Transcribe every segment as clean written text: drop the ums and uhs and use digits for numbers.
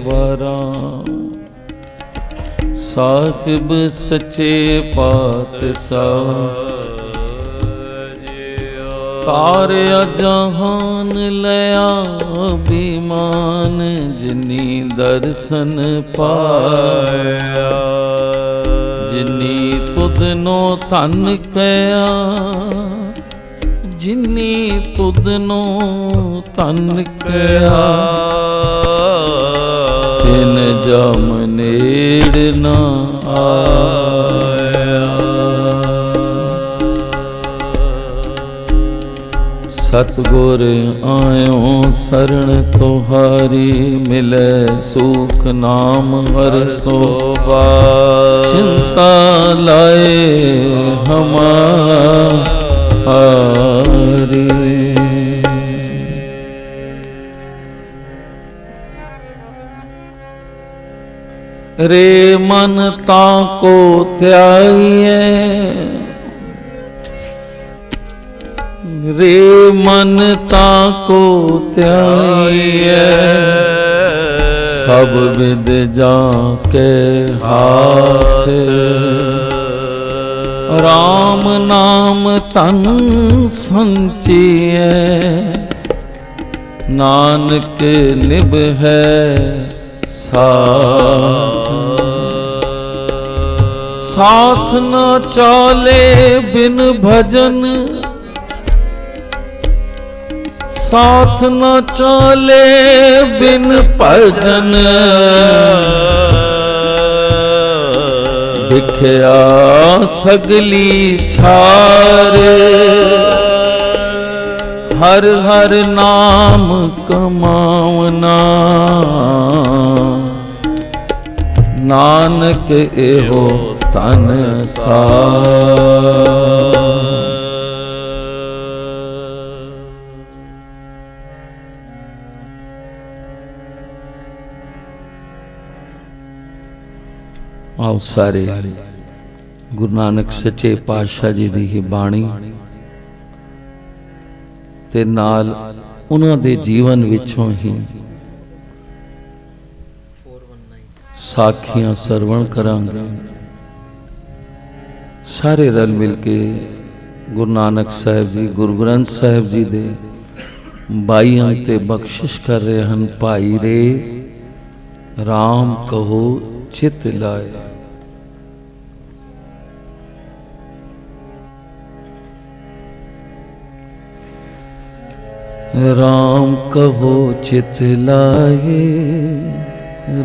ਵਾਰਾ ਸਾਹਿਬ ਸੱਚੇ ਪਾਤਸ਼ਾਹ ਤਾਰਿਆ ਜਹਾਨ ਲਿਆ ਅਭਿਮਾਨ ਜਿਨੀ ਦਰਸ਼ਨ ਪਾਇਆ ਜਿਨੀ ਤੁਧਨੋ ਧਨ ਕਹਿਆ ਜਿਨੀ ਤੁਧਨੋ ਧਨ ਕਹਿਆ ਤਿਨ ਜਮ ਨੇੜ ਨਾ ਆਇਆ ਸਤਿਗੁਰ ਆਇਓ ਸਰਣ ਤੁਹਾਰੀ ਮਿਲੇ ਸੂਖ ਨਾਮ ਹਰ ਸੋਭਾ ਚਿੰਤਾ ਲਾਏ ਹਮਾਰੀ ਰੇ ਮਨ ਤਾਕੋ ਧਿਆਈਐ ਰੇ ਮਨ ਤਾਕੋ ਧਿਆਈਐ ਸਭ ਵਿਦ ਜਾ ਕੇ ਹਾਥ ਰਾਮ ਨਾਮ ਤਨ ਸੰਚੀਐ ਨਾਨਕ ਨਿਭ ਹੈ ਸਾਥ ਨ ਚਾਲੇ ਬਿਨ ਭਜਨ ਸਾਥ ਨ ਚਾਲੇ ਬਿਨ ਭਜਨ ਵਿਖਿਆ ਸਗਲੀ ਛਾਰ ਹਰ ਹਰ ਨਾਮ ਕਮਾਵਨਾ ਨਾਨਕ ਇਹੋ ਧਨ ਸਾਰ ਆਓ ਸਾਰੇ ਗੁਰੂ ਨਾਨਕ ਸੱਚੇ ਪਾਤਸ਼ਾਹ ਜੀ ਦੀ ਹੀ ਬਾਣੀ ਤੇ ਨਾਲ ਉਹਨਾਂ ਦੇ ਜੀਵਨ ਵਿੱਚੋਂ ਹੀ ਸਾਖੀਆਂ ਸਰਵਣ ਕਰਾਂਗੇ। ਸਾਰੇ ਰਲ ਮਿਲ ਕੇ ਗੁਰੂ ਨਾਨਕ ਸਾਹਿਬ ਜੀ ਗੁਰੂ ਗ੍ਰੰਥ ਸਾਹਿਬ ਜੀ ਦੇ 22 ਅੰਗ ਤੇ ਬਖਸ਼ਿਸ਼ ਕਰ ਰਹੇ ਹਨ। ਭਾਈ ਰੇ ਰਾਮ ਕਹੋ ਚਿਤ ਲਾਏ। राम कहो चित लाए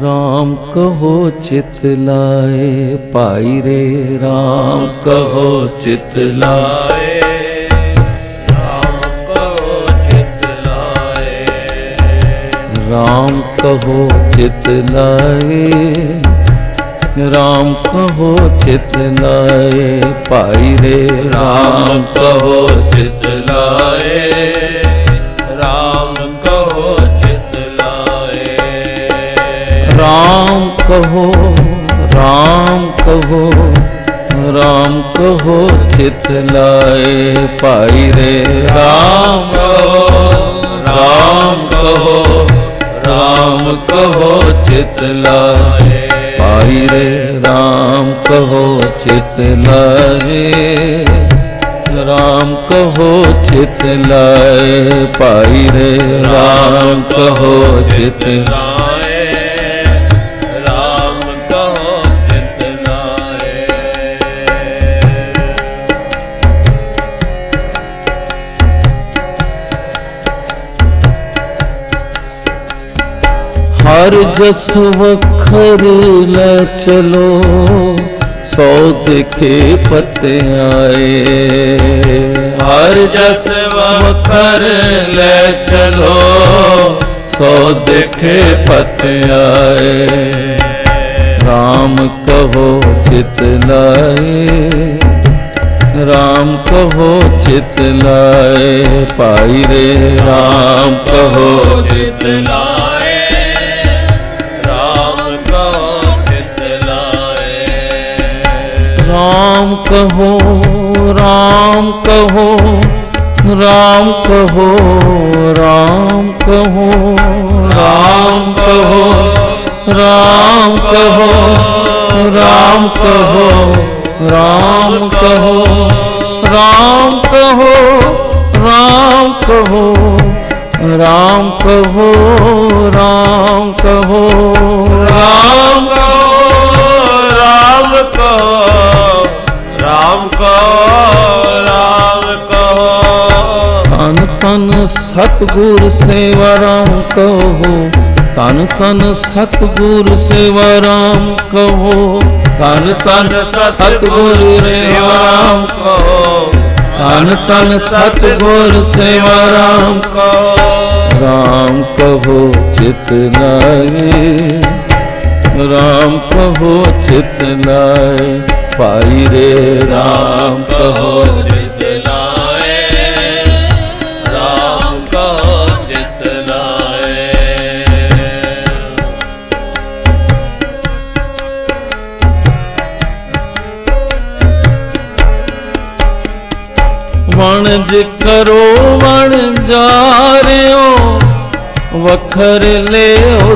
राम कहो चित लाए भाई रे राम कहो चित लाए राम कहो चित लाए राम कहो चित लाए राम कहो चित लाए भाई रे राम कहो चित लाए राम कहो चित लाए राम कहो राम कहो राम कहो चित लाए भाई रे राम कहो राम कहो राम कहो चित लाए भाई रे राम कहो चित लाए राम कहो चित लाए भाई रे राम कहो चित लाए राम कहो चित लाए हर जस वखर ले चलो सौ देखे पत्ते आए हर जस वखर ले चलो सौ देखे पत्ते आए राम कहो चित लाए राम कहो चित लाए भाई रे राम कहो चित लाए राम कहो राम कहो राम कहो राम कहो राम कहो राम कहो, राम कहो, राम कहो, राम कहो, राम कहो, राम कहो, राम कहो, राम कहो, राम कहो, राम कहो, राम कहो। तन तन सतगुर सेवा राम कहो, तन तन सतगुर सेवा राम कहो, तन तन सतगुर सेवा राम कहो, तन तन सतगुर सेवा राम कहो। राम कहो चित लाए, राम कहो चित लाए, पाई रे राम कहो चित लाए, राम कहो चित लाए। वणज करो वण जारियो, वखर ले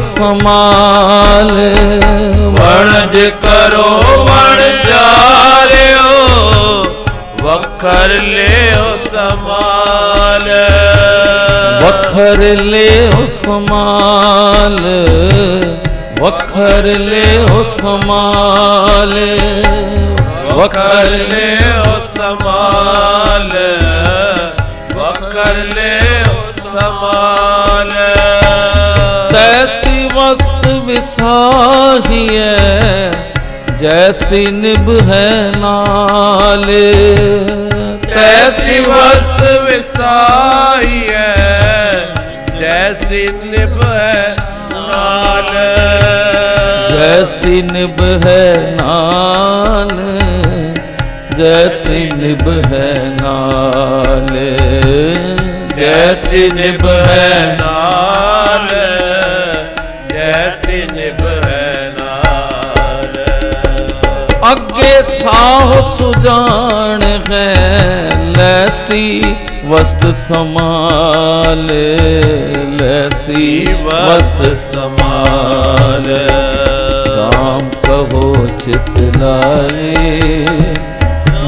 समाल। वणज करो वण जारियो, वखर ले समाल। वखर ले समाल, वखर ले समाल, वखर ले समाल, वखर ले समाल। तैसी वस्त विसाहिए, जैसी निभ है नाल। तैसी वस्त विसाहिए, जैसी निभ है नाल। जैसी निभ है नाल, जैसी निभ है नाल, जैसी निभ है नाल, जैसी निभ है नाल। अगे साह सुजान है, लैसी वस्त समाल, लैसी वस्त समाल। राम कहो चित लाए,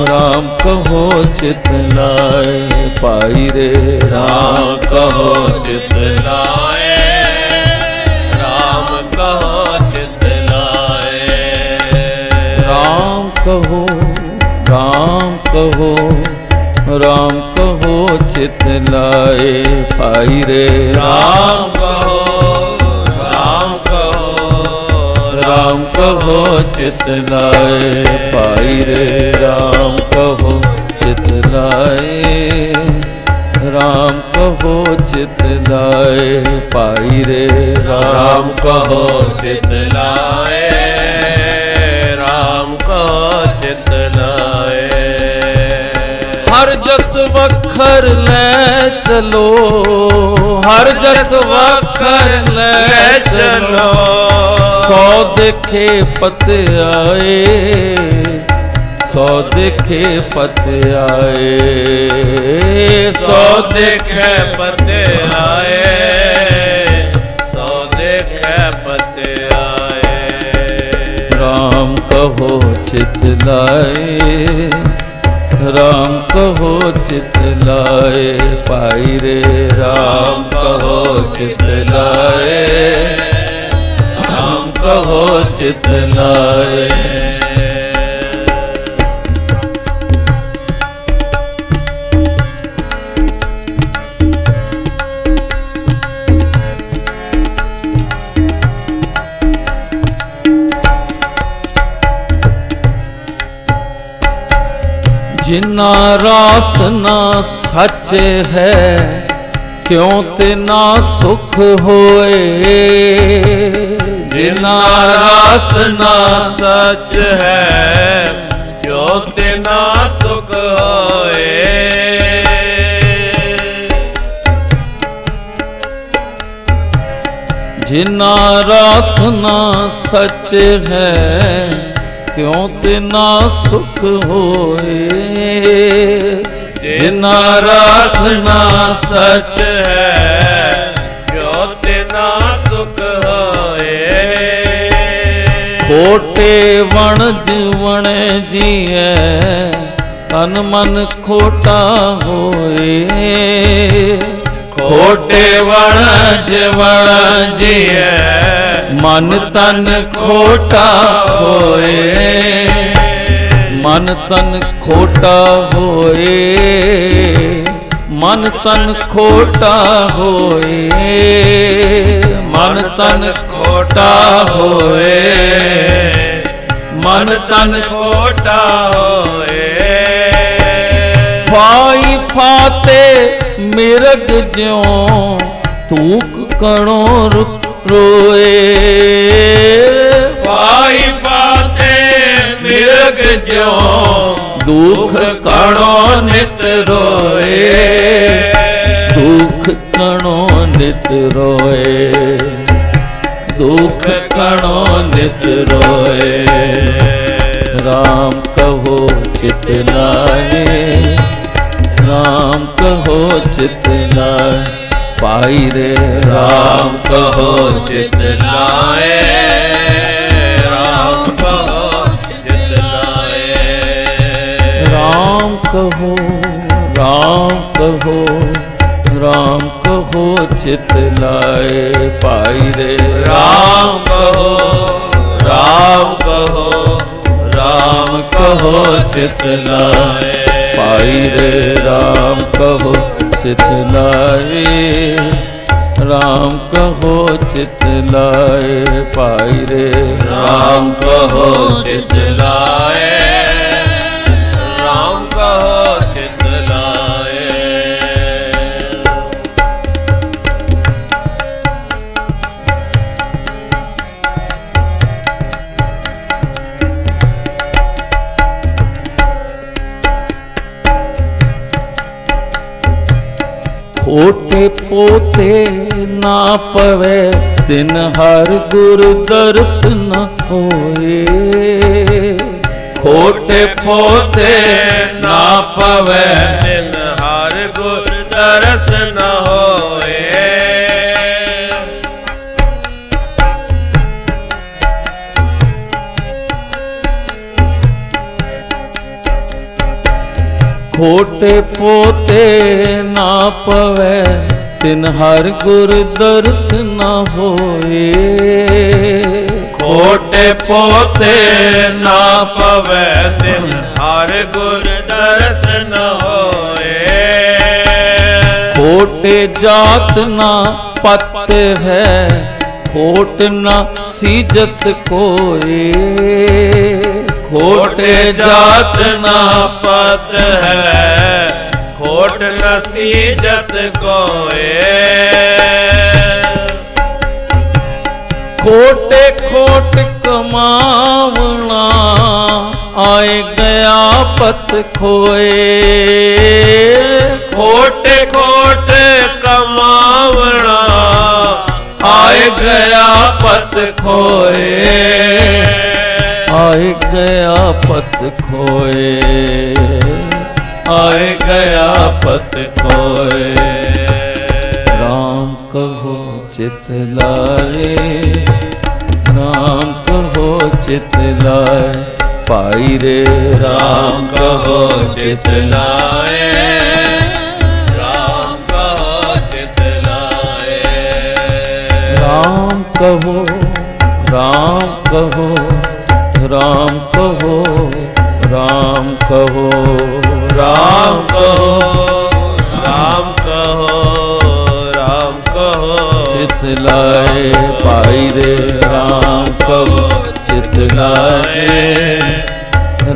राम कहो चित लाए, पाई रे राम कहो चित लाए, राम कहो चित लाए। राम कहो, राम कहो, राम कहो चित लाए, पाई रे राम कहो, राम कहो, राम कहो चित लाए, पाई रे राम कहो चित लाए, राम कहो चित लाए, पाई रे राम कहो चित लाए, राम कहो चित लाए। हर जस वखर ले चलो, हर जस वखर ले चलो, सौ देखे पत आए, सौ देखे पत आए, सौ देखे पत आए, सौ देखे पत आए। राम कहो चित लाए, राम कहो चित लाए, पाई रे राम कहो चित लाए, राम कहो चित लाए। जिना रास ना सच है, क्यों तिना सुख होए। जिना रास ना सच है, क्यों तिना सुख होए। जिना रास ना सच है, क्यों तिना सुख होए। जिना रास ना सच है, क्यों तिना सुख होए। खोटे वणज वणे जिए तन मन खोटा होए। खोटे वणज वणजिए मन तन खोटा होए। मन तन खोटा होए। मन तन खोटा होए। मन तन खोटा होए। मन तन खोटा होए। फाई फाते मिरग ज्यों तूक कणो रोए। फाई फाते मिरग ज्यों दुख कणो नित रोए। दुख कणो नित रोए। दुख कणो नित रोए। राम कहो चित लाए। राम कहो चित लाए। पाई रे राम कहो चित लाए। राम कहो चित लाए। राम कहो। राम कहो। राम कहो चित लाए। पाई रे राम कहो। राम कहो। राम कहो चित लाए। पाई रे राम कहो चित लाए। राम कहो चित लाए। पाई रे राम कहो चित लाए। राम कहो चित लाए। खोटे पोते ना पवे तिन हर गुर दर्श न होए। खोटे पोते ना पवे तिन हर गुर दरस न होए। खोटे पोते ना पवे तिन हर गुर दर्श न होए। खोटे पोते ना पवे तिन हर गुर दरस न होए। खोटे जात ना पत है। खोट न सीजस कोए। खोटे जात ना पत है। खोट न सीजत कोए। खोटे खोट कमावना आए गया पत खोए। खोटे खोट कमावना आए गया पत खोए। आए गया पत खोए। आए गया पत खोए। राम कहो चित लाए। राम कहो चित लाए। पाई रे राम कहो चित लाए। राम कहो चित लाए। राम कहो। राम कहो। राम कहो। राम कहो। राम कहो। राम कहो। राम कहो चित लाए। पाई रे राम कहो चित लाए।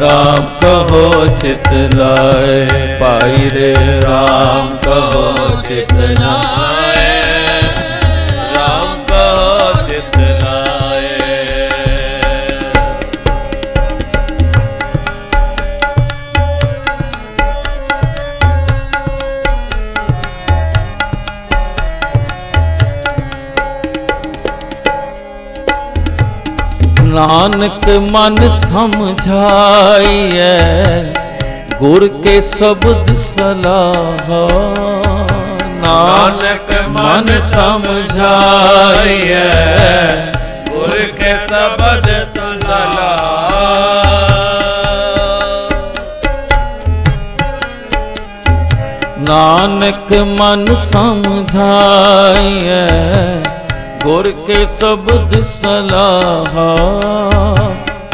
राम कहो चित लाए। पाई रे राम कहो चित लाए। राम कहो चित लाए। नानक मन समझाइए गुर के शब्द सलाह। नानक मन समझाइए गुर के शब्द सलाह। नानक मन समझाइए गुर के शब्द सलाह।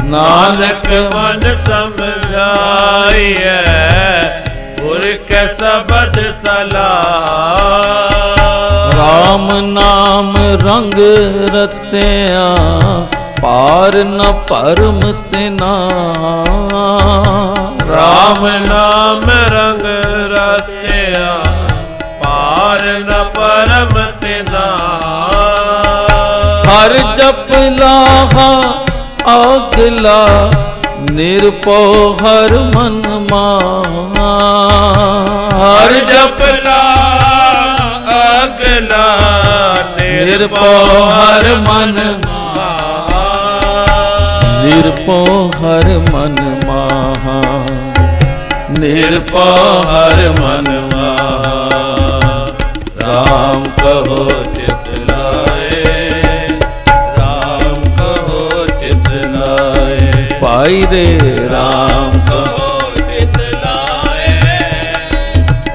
नानक मन समझाइए गुर के शब्द सलाह। राम नाम रंग रत्या पार न परम तिना। राम नाम रंग रत्या पार न परम तिना। हर जप लाहा अगला निरपो हर मन माहा। हर जप लाहा अगला निरपो हर मन माहा। निरपो हर मन माहा। निरपो हर मन माहा। राम कहो चित लाए, राम कहो चित लाए। पाई रे राम कहो चित लाए,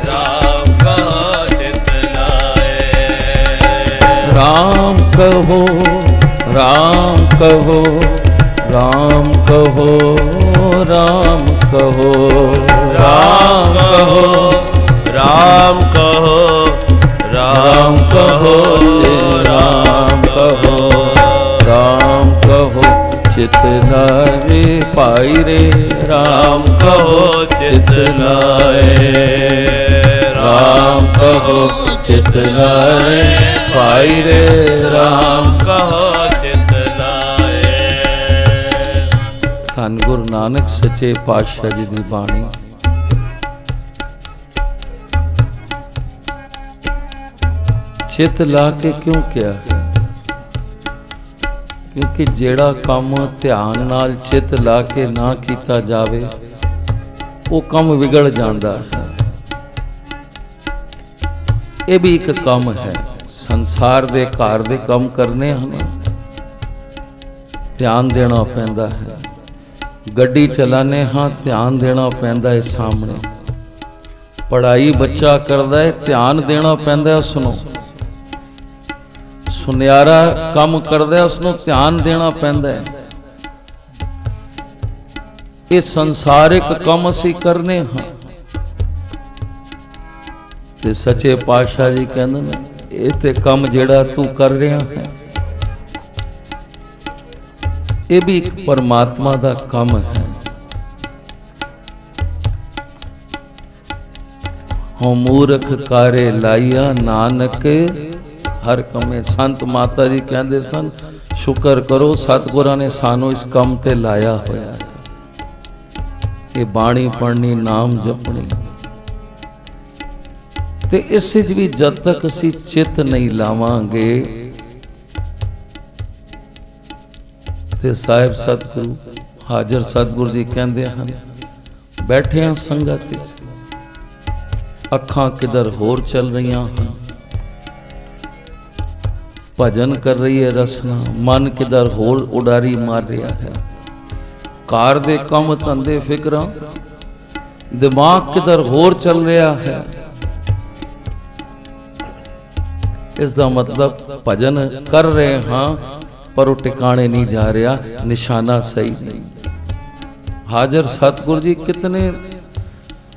राम कहो चित लाए। राम कहो राम कहो राम कहो राम कहो राम कहो, राम कहो, राम कहो, राम कहो राम कहो चित लाए। पाई रे राम कहो चित लाए। राम कहो चित लाए। पाई रे राम कहो चित लाए। ਧੰਨ ਗੁਰੂ ਨਾਨਕ ਸੱਚੇ ਪਾਤਸ਼ਾਹ ਜੀ ਦੀ ਬਾਣੀ ਚਿੱਤ ਲਾ ਕੇ ਕਿਉਂ ਕਿਹਾ? ਕਿਉਂਕਿ ਜਿਹੜਾ ਕੰਮ ਧਿਆਨ ਨਾਲ ਚਿੱਤ ਲਾ ਕੇ ਨਾ ਕੀਤਾ ਜਾਵੇ ਉਹ ਕੰਮ ਵਿਗੜ ਜਾਂਦਾ ਹੈ। ਇਹ ਵੀ ਇੱਕ ਕੰਮ ਹੈ। ਸੰਸਾਰ ਦੇ ਘਰ ਦੇ ਕੰਮ ਕਰਨੇ ਹਨ, ਧਿਆਨ ਦੇਣਾ ਪੈਂਦਾ ਹੈ। ਗੱਡੀ ਚਲਾਨੇ ਹਾਂ, ਧਿਆਨ ਦੇਣਾ ਪੈਂਦਾ ਹੈ ਸਾਹਮਣੇ। ਪੜ੍ਹਾਈ ਬੱਚਾ ਕਰਦਾ ਹੈ, ਧਿਆਨ ਦੇਣਾ ਪੈਂਦਾ ਉਸ ਨੂੰ। ਸੁਨਿਆਰਾ ਕੰਮ ਕਰਦਾ ਉਸ ਨੂੰ ਧਿਆਨ ਦੇਣਾ ਪੈਂਦਾ ਹੈ। ਇਹ ਸੰਸਾਰਿਕ ਕੰਮ ਅਸੀਂ ਕਰਨੇ ਹਾਂ ਤੇ ਸੱਚੇ ਪਾਤਸ਼ਾਹ ਜੀ ਕਹਿੰਦੇ ਨੇ ਇਹ ਤੇ ਕੰਮ ਜਿਹੜਾ ਤੂੰ ਕਰ ਰਿਹਾ ਹੈ ਇਹ ਵੀ ਇੱਕ ਪਰਮਾਤਮਾ ਦਾ ਕੰਮ ਹੈ। ਹਉ ਮੂਰਖ ਕਾਰੇ ਲਾਈਆ ਨਾਨਕ ਹਰ ਕਮੇ। ਸੰਤ ਮਾਤਾ ਜੀ ਕਹਿੰਦੇ ਸਨ ਸ਼ੁਕਰ ਕਰੋ ਸਤਿਗੁਰਾਂ ਨੇ ਸਾਨੂੰ ਇਸ ਕੰਮ ਤੇ ਲਾਇਆ ਹੋਇਆ ਹੈ। ਇਹ ਬਾਣੀ ਪੜ੍ਹਨੀ, ਨਾਮ ਜਪਣੀ ਤੇ ਇਸ ਵਿੱਚ ਵੀ ਜਦ ਤੱਕ ਅਸੀਂ ਚਿੱਤ ਨਹੀਂ ਲਾਵਾਂਗੇ ਤੇ ਸਾਹਿਬ ਸਤਿਗੁਰੂ ਹਾਜ਼ਰ ਸਤਿਗੁਰੂ ਜੀ ਕਹਿੰਦੇ ਹਨ ਬੈਠੇ ਹਾਂ ਸੰਗਤ ਵਿੱਚ, ਅੱਖਾਂ ਕਿਧਰ ਹੋਰ ਚੱਲ ਰਹੀਆਂ ਹਨ, ਭਜਨ ਕਰ ਰਹੀ ਹੈ ਰਸਨਾ, ਮਨ ਕਿਧਰ ਹੋਰ ਉਡਾਰੀ ਮਾਰ ਰਿਹਾ ਹੈ, ਕਾਰ ਦੇ ਕੰਮ ਧੰਦੇ ਫਿਕਰਾਂ, ਦਿਮਾਗ ਕਿਧਰ ਹੋਰ ਚੱਲ ਰਿਹਾ ਹੈ। ਇਸ ਦਾ ਮਤਲਬ ਭਜਨ ਕਰ ਰਹੇ ਹਾਂ ਪਰ ਉਹ ਟਿਕਾਣੇ ਨਹੀਂ ਜਾ ਰਿਹਾ, ਨਿਸ਼ਾਨਾ ਸਹੀ ਨਹੀਂ। ਹਾਜ਼ਰ ਸਤਿਗੁਰੂ ਜੀ ਕਿਤਨੇ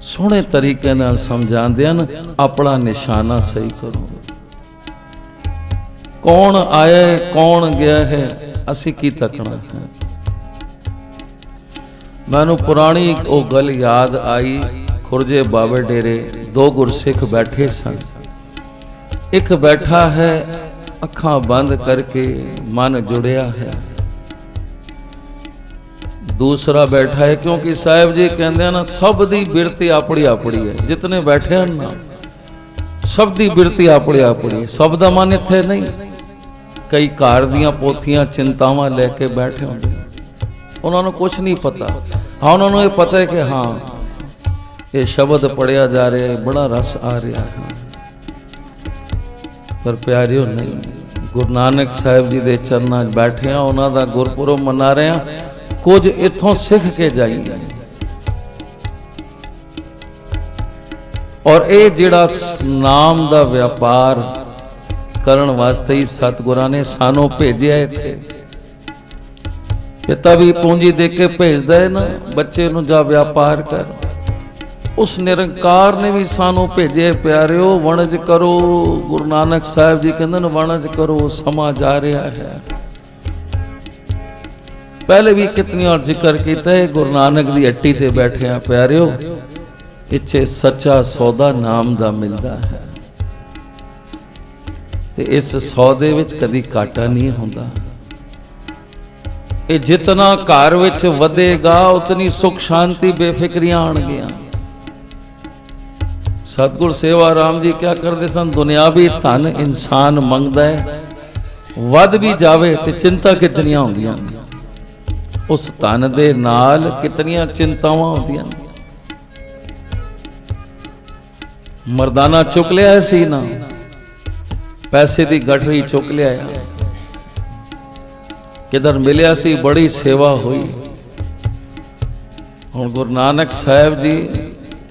ਸੋਹਣੇ ਤਰੀਕੇ ਨਾਲ ਸਮਝਾਉਂਦੇ ਹਨ, ਆਪਣਾ ਨਿਸ਼ਾਨਾ ਸਹੀ ਕਰੋ। ਕੌਣ ਆਇਆ ਹੈ, ਕੌਣ ਗਿਆ ਹੈ, ਅਸੀਂ ਕੀ ਤੱਕਣਾ ਹੈ। ਮੈਨੂੰ ਪੁਰਾਣੀ ਉਹ ਗੱਲ ਯਾਦ ਆਈ, ਖੁਰਜੇ ਬਾਬੇ ਡੇਰੇ ਦੋ ਗੁਰਸਿੱਖ ਬੈਠੇ ਸਨ। ਇੱਕ ਬੈਠਾ ਹੈ ਅੱਖਾਂ ਬੰਦ ਕਰਕੇ, ਮਨ ਜੁੜਿਆ ਹੈ। ਦੂਸਰਾ ਬੈਠਾ ਹੈ, ਕਿਉਂਕਿ ਸਾਹਿਬ ਜੀ ਕਹਿੰਦੇ ਹਨ ਸਭ ਦੀ ਬਿਰਤੀ ਆਪਣੀ ਆਪਣੀ ਹੈ। ਜਿਤਨੇ ਬੈਠੇ ਹਨ ਨਾ ਸਭ ਦੀ ਬਿਰਤੀ ਆਪਣੀ ਆਪਣੀ, ਸਭ ਦਾ ਮਨ ਇੱਥੇ ਨਹੀਂ। ਕਈ ਘਰ ਦੀਆਂ ਪੋਥੀਆਂ ਚਿੰਤਾਵਾਂ ਲੈ ਕੇ ਬੈਠੇ ਹੁੰਦੇ, ਉਹਨਾਂ ਨੂੰ ਕੁਝ ਨਹੀਂ ਪਤਾ। ਹਾਂ, ਉਹਨਾਂ ਨੂੰ ਇਹ ਪਤਾ ਹੈ ਕਿ ਹਾਂ ਇਹ ਸ਼ਬਦ ਪੜਿਆ ਜਾ ਰਿਹਾ ਹੈ, ਬੜਾ ਰਸ ਆ ਰਿਹਾ ਹੈ, ਪਰ ਪਿਆਰਿਓ ਨਹੀਂ, गुरु नानक साहिब जी के चरणों 'च बैठे हैं, उन्हों का गुरपुरब मना रहे हैं। कुछ इथों सीख के जाइए। और ये जिहड़ा नाम का व्यापार करने वास्ते ही सतगुरां ने सानू भेजिया इत्थे। पिता भी पूंजी दे के भेजदा है ना, बच्चे नूं जा व्यापार कर। उस निरंकार ने भी सानू भेजे प्यारिओ, वणज करो। गुरु नानक साहिब जी कहंदे ने वणज करो, समा जा रहा है। पहले भी कितनी और जिक्र किया है, गुरु नानक की हट्टी ते बैठे हैं प्यारिओ, इत्थे सच्चा सौदा नाम दा मिलता है। ते इस सौदे विच कदी घाटा नहीं होंदा। ये जितना घर विच वधेगा उतनी सुख शांति बेफिक्रियां आउणगियां। सतगुर सेवा राम जी क्या करते सन, दुनियावी धन इंसान मंगदा है, वध भी जावे ते चिंता कितनियां होंदियां, उस धन दे नाल कितनियां चिंतावां होंदियां। मरदाना चुक लिया सी ना, पैसे की गठरी चुक लिया, किधर मिलिया सी, बड़ी सेवा हुई। हुण गुरु नानक साहिब जी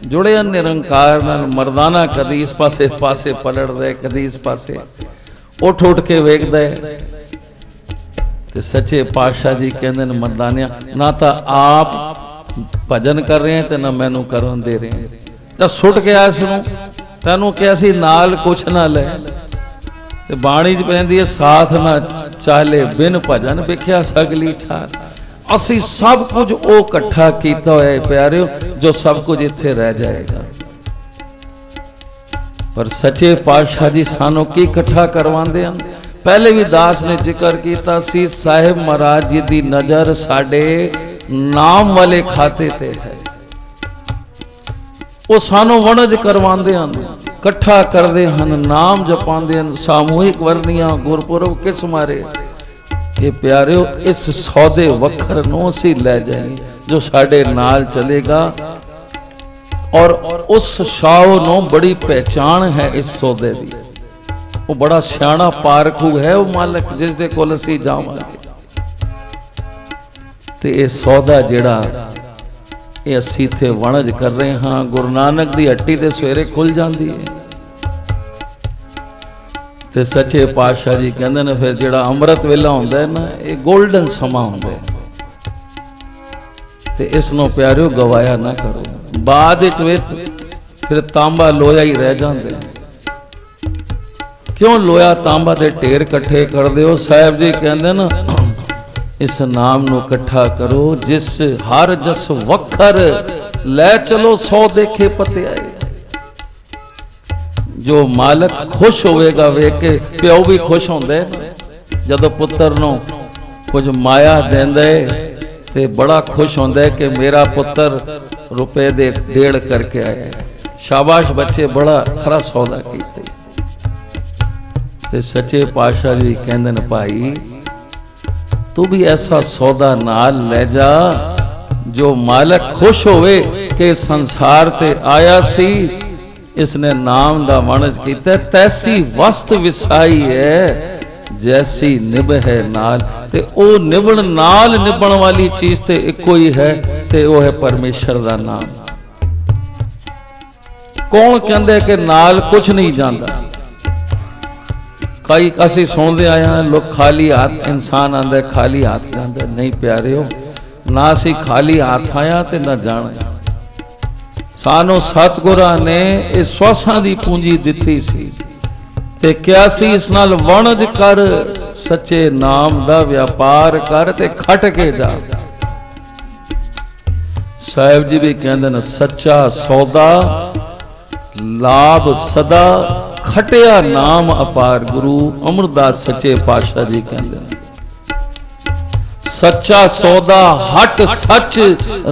जुड़े निरंकार नाल, मरदाना कदी इस पासे पलट दे, कदी इस पासे उठ के वेखदा है। ते सच्चे पातशाह जी कहंदे ने मरदानिया, ना तो आप भजन कर रहे हैं ते ना मैनू करन दे रहे हैं। तो सुट के आया सुनो, तैनू क्या सी नाल कुछ ना ले। ते बाणी च पैंदी है, साथ ना चाले बिन भजन विख्या सगली छाल। असी सब कुछ वो इकट्ठा किया होया है प्यारिओ, जो सब कुछ इत्थे रह जाएगा। पर सच्चे पातशाह जी सानू की इकट्ठा करवाते हैं। पहले भी दास ने जिक्र किया सी, साहिब महाराज जी की नज़र साडे नाम वाले खाते ते है। वो सानू वणज करवाते हैं, इकट्ठा करते हैं, नाम जपाते हैं, सामूहिक वरनियां गुरपुरब किस मारे। ये प्यारिओ इस सौदे वखर नूं असीं लै जाइए, जो साडे नाल चलेगा। और उस शाह नूं बड़ी पहचान है इस सौदे की। वो बड़ा सियाणा पारखू है वो मालक, जिस दे कोल असीं जावांगे। ते ये सौदा जिहड़ा ये असीं इत्थे वणज कर रहे हाँ, गुरु नानक की हट्टी ते सवेरे खुल जाती है। ते सच्चे पातशाह जी कहते हैं फिर जिहड़ा अमृत वेला होंदा है ना, ये गोल्डन समा होंदा है। ते इसनों प्यारिओ गवाया ना करो। बाद फिर तांबा लोया ही रह जाते। क्यों लोया तांबा दे ढेर इकट्ठे कर दो। साहिब जी कहते ना, इस नाम नू इकट्ठा करो, जिस हर जस वखर लै चलो 100 देखे पते आए। जो मालक खुश होएगा वेख के, प्यो भी खुश होंदा है जदों पुत्र नूं कुछ माया देंदा है, ते बड़ा खुश होंदा है कि मेरा पुत्र रुपए दे 1.5 करके आया है। शाबाश बच्चे, बड़ा खरा सौदा कीते। ते सच्चे पातशाह जी कहंदे ने, भाई तू भी ऐसा सौदा नाल ले जा जो मालक खुश होवे कि संसार ते आया सी, इसने नाम दा वणज कीता। तैसी वस्त विसाई है जैसी निभ है नाल। ते ओ निभण नाल निभण वाली चीज ते इको ही है, ते वो है परमेश्वर दा नाम। कौन कहंदे कि नाल कुछ नहीं जाता। कई असीं सुनते आए हैं, लोग खाली हाथ, इंसान आंदा खाली हाथ जांदा। नहीं प्यारिओ, ना असीं खाली हाथ आया ते ना जाना। सानू सतगुरां ने इस श्वासां दी पूंजी दिती सी, ते क्या सी इस नाल वणज कर, सच्चे नाम दा व्यापार कर ते खट के जा। साहिब जी भी कहंदे ने, सच्चा सौदा लाभ सदा, खटिया नाम अपार। गुरु अमरदास सच्चे पातशाह जी कहंदे ने, सच्चा सौदा हट सच,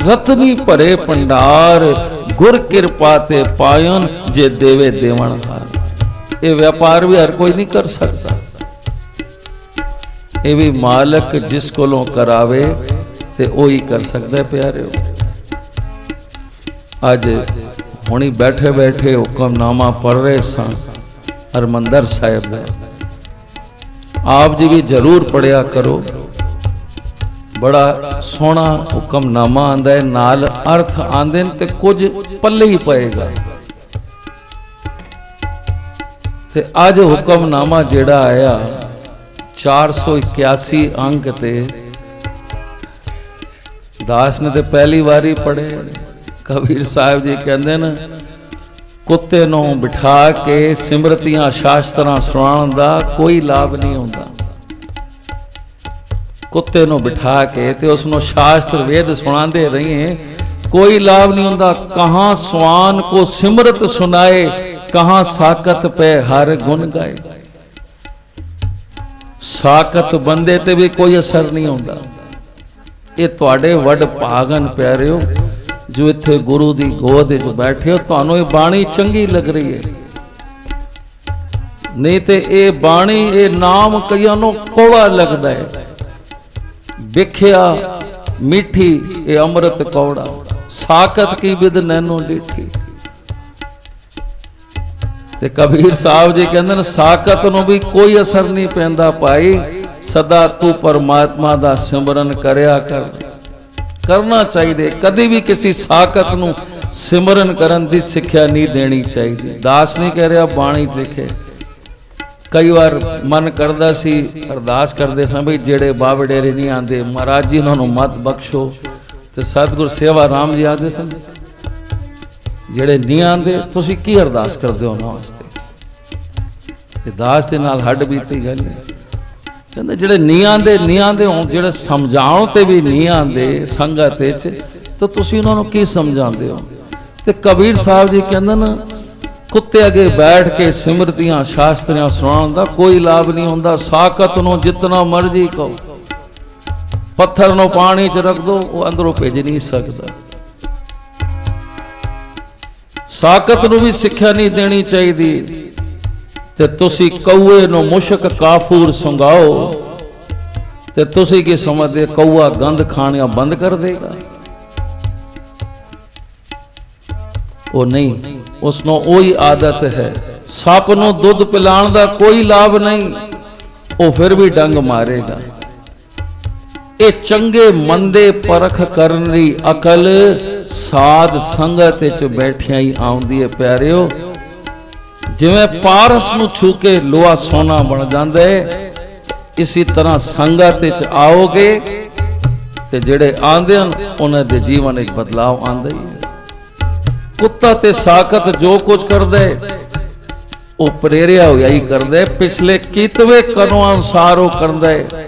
रतनी भरे भंडार, गुर किरपा ते पायन जे देवे देवण हार। ये व्यापार भी हर कोई नहीं कर सकता। ये भी मालक जिस कोलों करावे ते ओ ही कर सकता है प्यारे। अज हुणी बैठे बैठे हुक्मनामा पढ़ रहे सन हरमंदर साहिब का। आप जी भी जरूर पढ़िया करो। बड़ा सोहना हुक्मनामा आंदा है, नाल अर्थ आंदे ने ते कुछ पल्ले ही पएगा। ते अज हुक्मनामा जिहड़ा आया 481 अंक ते दास ने तो पहली बार ही पढ़े। कबीर साहब जी कहते न कुत्ते नूं बिठा के सिमरतियां शास्त्रां सुनाउण दा कोई लाभ नहीं होंदा। कुत्ते नूं बिठा के ते उसनों शास्त्र वेद सुनाते रहिए, कोई लाभ नहीं होंदा। कहाँ स्वान को सिमरत सुनाए, कहाँ साकत पे हर गुण गाए। साकत बंदे ते भी कोई असर नहीं होंदा। ये तुहाडे वड भागन प्यारिओ जो इत्थे गुरु दी गोद विच बैठे हो, तुहानूं ये बाणी चंगी लग रही है। नहीं तो ये बाणी ये नाम कईयां नूं कौड़ा लगदा है। विख्या मीठी ये अमृत कौड़ा, साकत की विद नैनो डीठी। ते कबीर साहब जी कहंदे ने साकत नूं भी कोई असर नहीं पैंदा भाई, सदा तू परमात्मा दा सिमरन करया कर। करना चाहिए, कभी भी किसी साकत नूं सिमरन करन दी सिक्ख्या नहीं देनी चाहिए। दास नहीं कह रहा, बाणी लिखे। कई बार मन करदा सी अरदास करदे सां बई जेड़े बाबे डेरे नहीं आंदे महाराज जी उन्होंने मत बख्शो। ते सतगुरु सेवा राम जी आखदे सन जेड़े नहीं आंदे तुसीं की अरदास करदे हो उन्हां वास्ते। ते दास दे नाल हड्ड बीती गल है। कहते जेड़े नहीं आंदे हो, जेड़े समझाउण ते भी नहीं आंदे संगत विच, तो तुसीं उन्हां नूं की समझांदे हो। ते कबीर साहब जी कहंदे न कुत्ते अगे बैठ के सिमरतियां शास्त्रियां सुनाउण दा कोई लाभ नहीं होंदा। साकत नूं जितना मर्जी कहो, पत्थर नूं पानी च रख दो वो अंदरों भेज नहीं सकदा। साकत नूं भी सिक्ख्या नहीं देनी चाहिए। ते तुसी कौए नूं मुशक काफूर सुंगाओ ते तुसी की समझदे कौआ गंद खाणिया बंद कर देगा? वो नहीं, उसनों वही आदत है। सप नूं दुध पिलाण दा कोई लाभ नहीं, वो फिर भी डंग मारेगा। ये चंगे मंदे परख करनी अकल साध संगत विच बैठिया ही आउंदी है प्यारिओ। जिवें पारस नूं छू के लोहा सोना बन जांदा है, इसी तरह संगत विच आओगे ते जेड़े आंदे हन उन्हां दे जीवन विच बदलाव आंदा ही है। कुत्ता ते साकत जो कुछ करदे वो प्रेरिया होया ही करदे, पिछले कीतवे कर्मां अनुसार वो करदा है।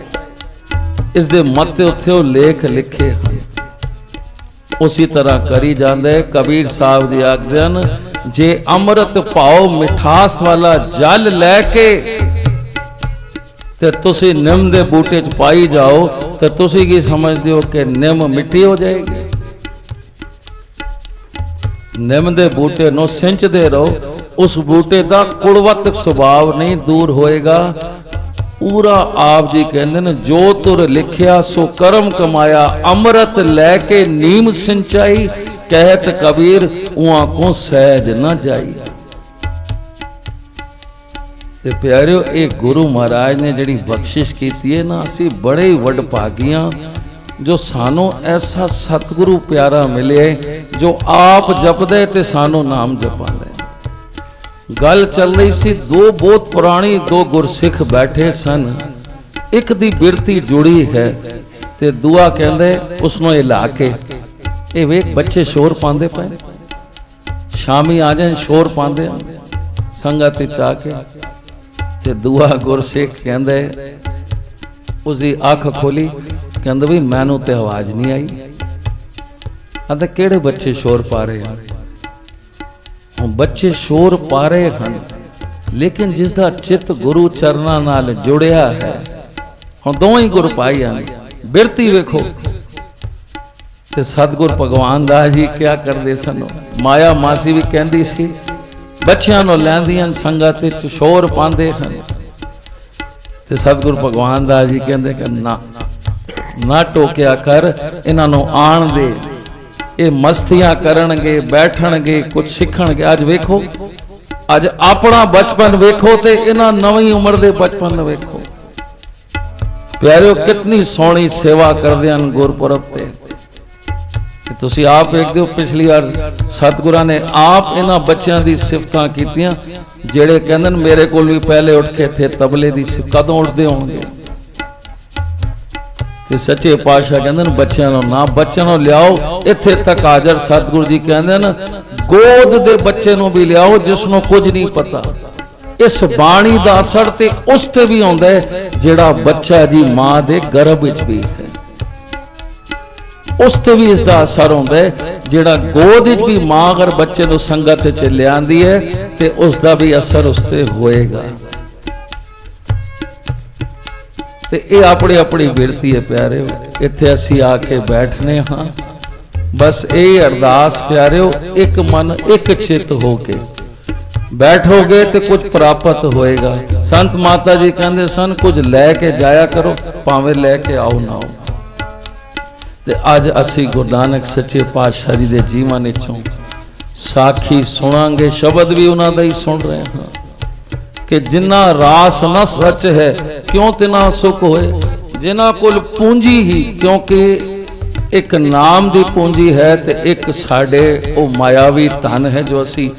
इस दे मत्ते उत्थे वो लेख लिखे हैं, उसी तरह करी जांदे। कबीर साहब जी आखदे हन जे अमृत पाओ मिठास वाला जल लैके ते तुसी निम दे बूटे च पाई जाओ तो तुसी की समझदे हो कि निम मिट्टी हो जाएगी? निम दे बूटे नूं सिंचदे रहो, उस बूटे का कुड़वत स्वभाव नहीं दूर होएगा। पूरा आप जी कहते ने जो तुर लिखिया सो कर्म कमाया, अमृत लैके नीम सिंचाई, कहत कबीर उहां को सहज न जाई। ते प्यारिओ ये गुरु महाराज ने जिहड़ी बख्शिश कीती है ना, असीं बड़े ही वडभागियां जो सानू ऐसा सतगुरु प्यारा मिले जो आप जपदे ते सानू नाम जपांदे। गल चल रही सी, दो बहुत पुरानी दो गुरसिख बैठे सन, एक दी बिरती जुड़ी है ते दूआ कहंदे उसनों हिला के ये वेख बच्चे शोर पांदे पे, शामी आ जाए शोर पांदे संगत विच आके। ते दूआ गुरसिख कहंदे उसकी अख खोली, कहंदे भी मैनू ते आवाज नहीं आई। कहंदे केड़े बच्चे शोर पा रहे हैं? बच्चे शोर पा रहे हैं, लेकिन जिसका चित्त गुरु चरना नाल जुड़िया है, हम दो ही गुर पाई हैं। बिरती वेखो ते सतगुर भगवान दास जी क्या करते सन। माया मासी भी कहती सी बच्चियां नूं लैंदियां संगत विच शोर पांदे हैं, ते सतगुर भगवान दास जी कहते कि ना टोकिया कर, इन्हां नूं आण दे, ये मस्तियां करनगे, बैठणगे, कुछ सीखणगे। अज वेखो, अज अपना बचपन वेखो ते इन्हां नवीं उम्र दे बचपन वेखो। प्यारिओ कितनी सोहनी सेवा करते हैं गुरपुरब ते। तुसी आप देखते हो पिछली बार सतगुरां ने आप इन्हां बच्चों की सिफतां कीतियां जेड़े कहंदे मेरे कोल भी पहले उठ के थे तबले की कदों उठते होंगे। ते सच्चे पातशाह कहंदे बच्चों ना बच्चों लियाओ इत्थे तक हाजर सतगुरु जी कहंदे गोद दे बच्चे नूं भी लियाओ जिसनों कुछ नहीं पता। इस बाणी दा असर ते उस ते भी आउंदा है जिहड़ा बच्चा जी मां दे गर्भ विच भी है, उस ते भी इसका असर होता है। जिहड़ा गोद विच भी मां अगर बच्चे नूं संगत च लियांदी है ते उसका भी असर उस ते होएगा। ते ये अपनी अपनी बिरती है प्यारे। इत्थे असीं आके बैठने हाँ, बस यही अरदास प्यारिओ, एक मन एक चित होके बैठोगे तो कुछ प्राप्त होएगा। संत माता जी कहते सन कुछ लैके जाया करो भावें लैके आओ ना आओ। ते अज असी गुरु नानक सच्चे पातशाह जी के जीवन विचों साखी सुनांगे, शब्द भी उन्हों का ही सुन रहे हैं कि जिन्ना रास न सच है क्यों तिना सुख होए। जिन्हां कोल पूंजी ही, क्योंकि एक नाम की पूंजी है तो एक साडे वो मायावी धन है जो असी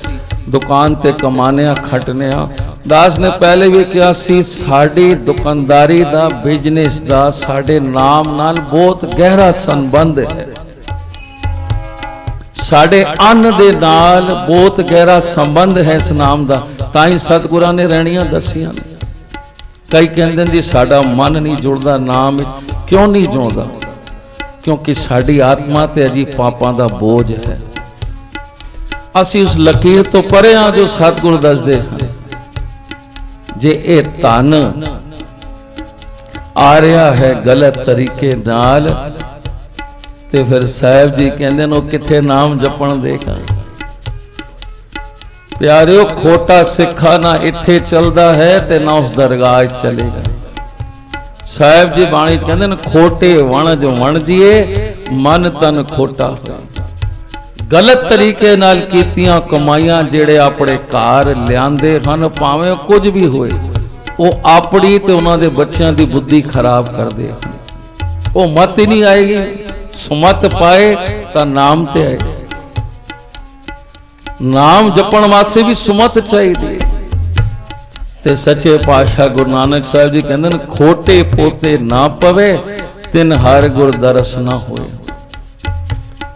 दुकान ते कमाने खटने। दास ने पहले भी कहा सी साड़ी दुकानदारी दा बिजनेस दा साडे नाम नाल बहुत गहरा संबंध है। साडे अन्न दे नाल बहुत गहरा संबंध है इस नाम दा। ताई सतगुरां ने रहनियां दसियां। कई कहंदे जी साडा मन नहीं जुड़दा नाम विच। क्यों नहीं जुड़दा? क्योंकि साडी आत्मा ते अजी पापां दा बोझ है। असी उस लकीर तो परे हाँ जो सतगुरु दसदे हैं। जे ए धन आ रहा है गलत तरीके नाल ते फिर साहब जी कहंदे ने किथे नाम जपण देगा। प्यारिओ खोटा सिखा ना इत्थे चलदा है ते ना उस दरगाह चलेगा। साहब जी बाणी कहंदे ने खोटे वण जो वण जिए मन तन खोटा होए। गलत तरीके नाल कीतियां कमाइयां जेड़े अपने घर लियांदे हन भावें कुछ भी होए वो अपनी ते उन्हां दे बच्चों की बुद्धि खराब करदे हन। वो मत ही नहीं आएगी। सुमत पाए तो नाम ते आएगा। नाम जपण वास्ते भी सुमत चाहिए। ते सच्चे पातशाह गुरु नानक साहब जी कहंदे ने खोटे पोते ना पवे तिन हर गुर दरस ना होए।